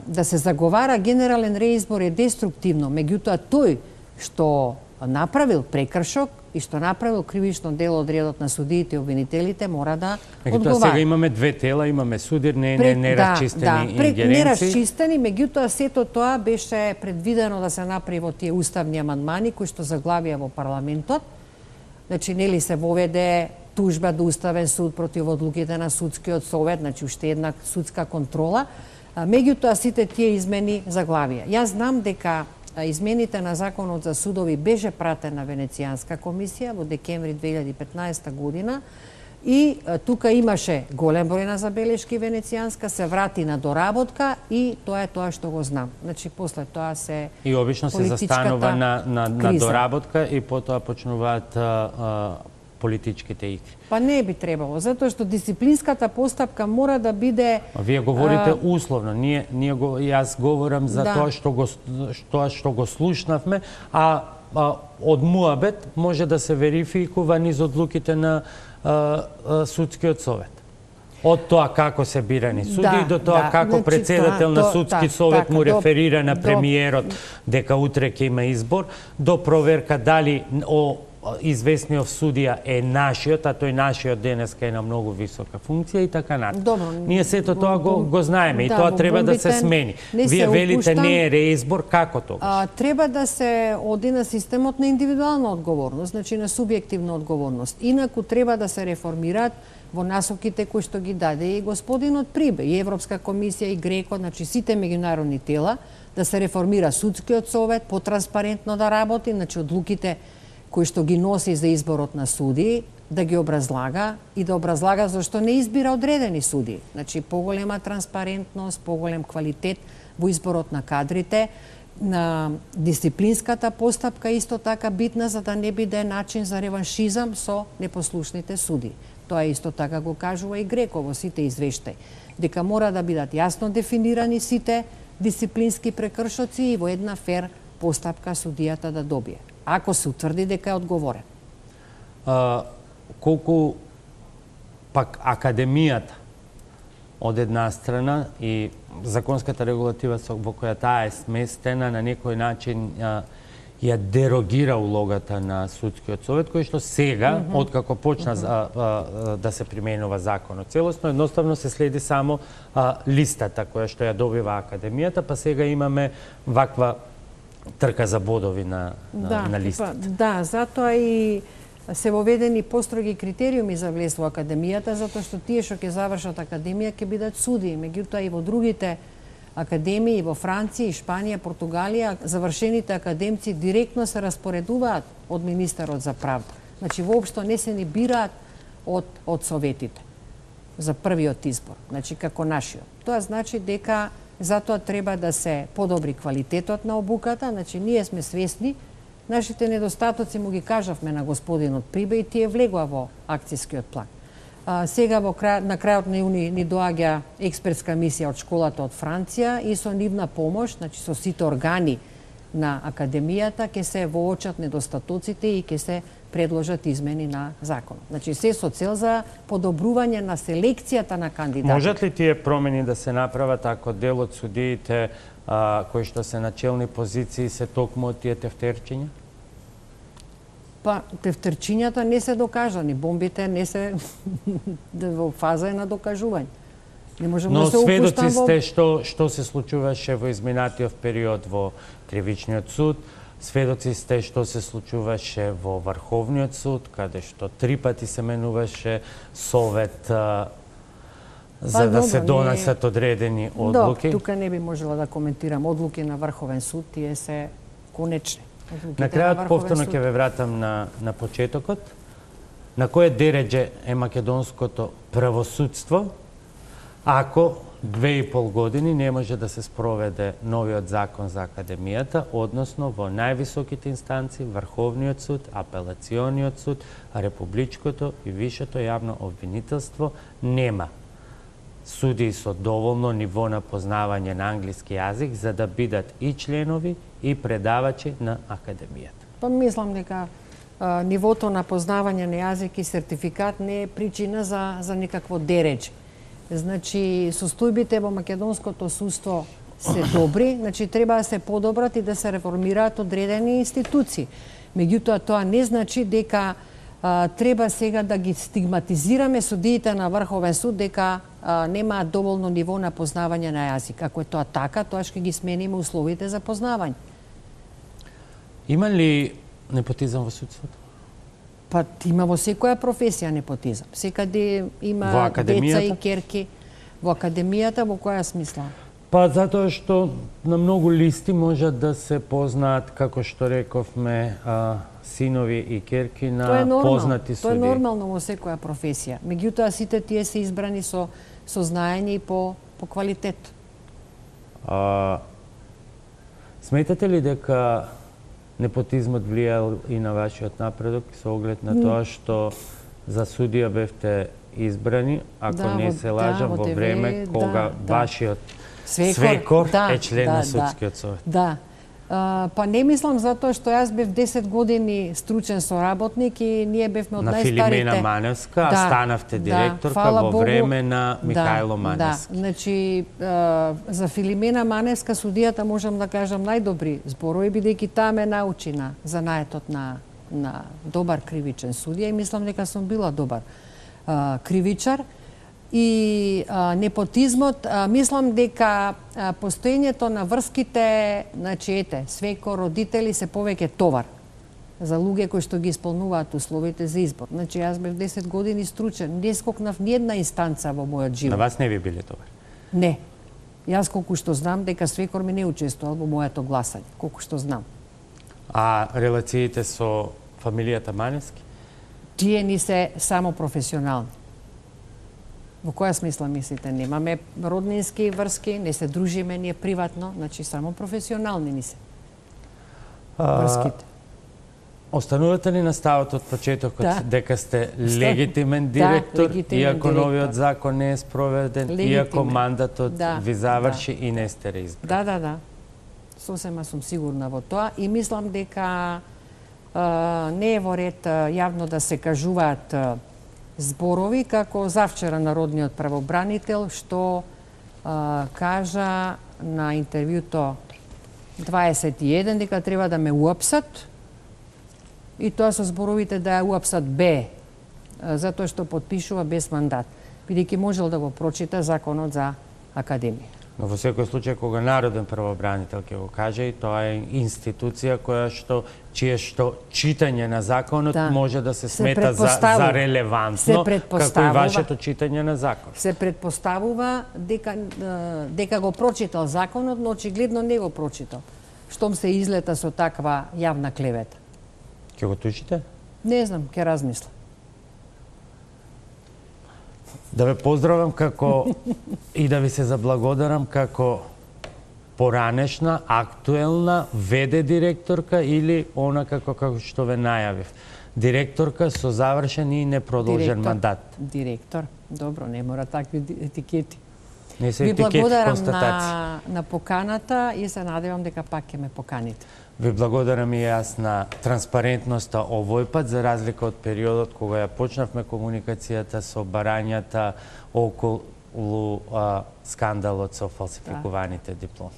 да се заговара генерален реизбор е деструктивно, меѓутоа тој што направил прекршок и што направил кривично дело од редот на судиите и обвинителите мора да одговара. Сега имаме две тела, имаме судир, неразчистени ингеренции. Неразчистени, меѓутоа сето тоа беше предвидено да се направи во тие уставни амандмани кои што заглавија во парламентот. Значи, нели се воведе тужба до Уставен суд против одлуките на судскиот совет, значи уште една судска контрола. Меѓутоа сите тие измени заглавија. Јас знам дека измените на законот за судови беше пратена Венецијанска комисија во декември 2015 година и тука имаше голем број на забелешки. Венецијанска се врати на доработка и тоа е тоа што го знам. Значи после тоа се и обично се застанува на доработка и потоа почнуваат политичките игри. Па не би требало, затоа што дисциплинската постапка мора да биде... Вие говорите условно, јас говорам за тоа што го слушнавме, а од муабет може да се верификува низ одлуките на судскиот совет. Од тоа како се бирани суди до тоа како председател на судски совет му реферира на премиерот дека утре ќе има избор, до проверка дали известниот судија е нашиот, а тој нашиот денеска е на многу висока функција и така натаму. Ние сето тоа го знаеме и тоа треба да се смени. Вие велите не е реизбор, како тогаш? Треба да се оди на системот на индивидуална одговорност, значи на субјективна одговорност. Инаку треба да се реформираат во насоките кои што ги даде и господинот Прибе, и Европска комисија, и Греко, значи сите меѓународни тела, да се реформира судскиот совет, потранспарентно да работи, значи одлуките кои што ги носи за изборот на суди, да ги образлага и да образлага зашто не избира одредени суди. Значи, поголема транспарентност, поголем квалитет во изборот на кадрите, на дисциплинската постапка исто така битна за да не биде начин за реваншизам со непослушните суди. Тоа исто така го кажува и Греко во сите извештаи, дека мора да бидат јасно дефинирани сите дисциплински прекршоци и во една фер постапка судијата да добие, ако се утврди дека е одговорен. Колку пак академијата од една страна и законската регулатива во која таа е сместена на некој начин ја дерогира улогата на судскиот совет, кој што сега, откако почна да се применува законот целосно, едноставно се следи само листата која што ја добива Академијата, па сега имаме ваква трка за бодови на листата. Да, затоа и се воведени построги критериуми за влез во Академијата, затоа што тие што ќе завршат Академија ќе бидат суди. Меѓутоа и во другите академии, во Франција, Шпанија, Португалија, завршените академци директно се распоредуваат од министерот за правда. Значи, воопшто не се ни бираат од советите за првиот избор, значи како нашиот. Тоа значи дека затоа треба да се подобри квалитетот на обуката, значи ние сме свесни, нашите недостатоци му ги кажавме на господинот Прибе и тие влегува во акцијскиот план. Сега на крајот на јуни ни доаѓа експертска мисија од школата од Франција и со нивна помош, значи со сите органи на Академијата, ќе се воочат недостатоците и ќе се предложат измени на законот. Значи се со цел за подобрување на селекцијата на кандидати. Можат ли тие промени да се направат ако дел од судиите кои што се на челни позиции се токму од тие тефтерчиња? Па, тефтерчињата не се докажани, бомбите не се во фаза е на докажување. Не можам да се упуштам во... Но сведоци сте што се случуваше во изминатиот период во Кривичниот суд, сведоци сте што се случуваше во Врховниот суд, каде што 3 пати се менуваше совет за да се донесат одредени одлуки. Тука не би можела да коментирам одлуки на Врховен суд, тие се конечни. На крајот повторно ќе ве вратам на почетокот. На кое дередже е македонското правосудство ако 2,5 години не може да се спроведе новиот закон за Академијата, односно во највисоките инстанции, Врховниот суд, Апелациониот суд, Републичкото и Вишето јавно обвинителство нема судии со доволно ниво на познавање на англиски јазик за да бидат и членови и предавачи на Академијата. Па мислам дека нивото на познавање на јазик и сертификат не е причина за некакво дередже. Значи, состојбите во македонското судство се добри, значи треба да се подобрат и да се реформираат одредени институции. Меѓутоа, тоа не значи дека треба сега да ги стигматизираме судиите на Врховен суд дека немаат доволно ниво на познавање на јазик. Ако е тоа така, тоа ќе ги смениме условите за познавање. Има ли непотизам во судството? Па има во секоја професија непотизам. Секаде има деца и керки. Во Академијата, во која смисла? Па затоа што на многу листи можат да се познаат, како што рековме, синови и керки на познати судии. Тоа е нормално во секоја професија. Меѓутоа сите тие се избрани со знаење и по квалитет. Сметате ли дека непотизмот влијал и на вашиот напредок со оглед на тоа што за судија бевте избрани, ако не се лажам, во време кога вашиот свекор е член на судскиот совет? Да. Па не мислам затоа што јас бев 10 години стручен соработник и ние бевме од најстарите. На Филимена Маневска, а станавте директорка во време на Михајло Маневски. Да, значи за Филимена Маневска судијата можам да кажам најдобри зборови, бидејќи таа ме научи на занаетот на добар кривичен судија и мислам дека сум била добар кривичар. И непотизмот, мислам дека постоењето на врските, значи ете, свеко, родители се повеќе товар за луѓе кои што ги исполнуваат условите за избор. Значи јас бев 10 години стручен, не скокнав ни една инстанца во мојот живот. На вас не би биле товар? Не. Јас колку што знам дека свекор ми не учествувал во моето гласање, колку што знам. А релациите со фамилијата Маневски? Тие ни се само професионални. Во која смисла мислите? Немаме роднински врски, не се дружиме ние приватно, значи само професионални ни се врските. Останувате ли на ставот од почетокот дека сте легитимен директор, иако новиот закон не е спроведен, иако мандатот ви заврши и не сте реизбрани? Да. Сосема сум сигурна во тоа и мислам дека не е во ред јавно да се кажуваат зборови, како завчера народниот правобранител, што кажа на интервјуто 21 дека треба да ме уапсат, и тоа со зборовите да ја уапсат Б, затоа што подпишува без мандат, бидејќи можел да го прочита законот за академија. Но во секој случај, кога народен правобранител ќе го каже, и тоа е институција чие читање на законот може да се смета за релевантно, како и вашето читање на закон. Се предпоставува дека го прочитал законот, но очигледно не го прочитал. Штом се излета со таква јавна клевета. Ќе го тужите? Не знам, ќе размислам. Да ве поздравам и да ви се заблагодарам како поранешна, актуелна ВД директорка или она како што ве најавив. Директорка со завршен и непродолжен мандат. Директор. Добро, не мора такви етикети. Не се етикети, констатации. На поканата и се надевам дека пак ќе ме поканите. Ви благодарам и јас на транспарентноста овој пат, за разлика од периодот кога ја почнавме комуникацијата со барањата околу скандалот со фалсификуваните дипломи.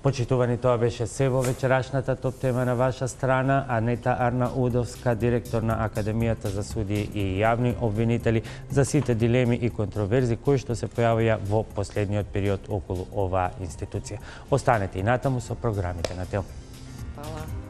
Почитувани, тоа беше се во вечерашната топ тема на ваша страна. Анета Арнаудовска, директор на Академијата за судии и јавни обвинители, за сите дилеми и контроверзи кои што се појавија во последниот период околу оваа институција. Останете и натаму со програмите на Тел. Hvala.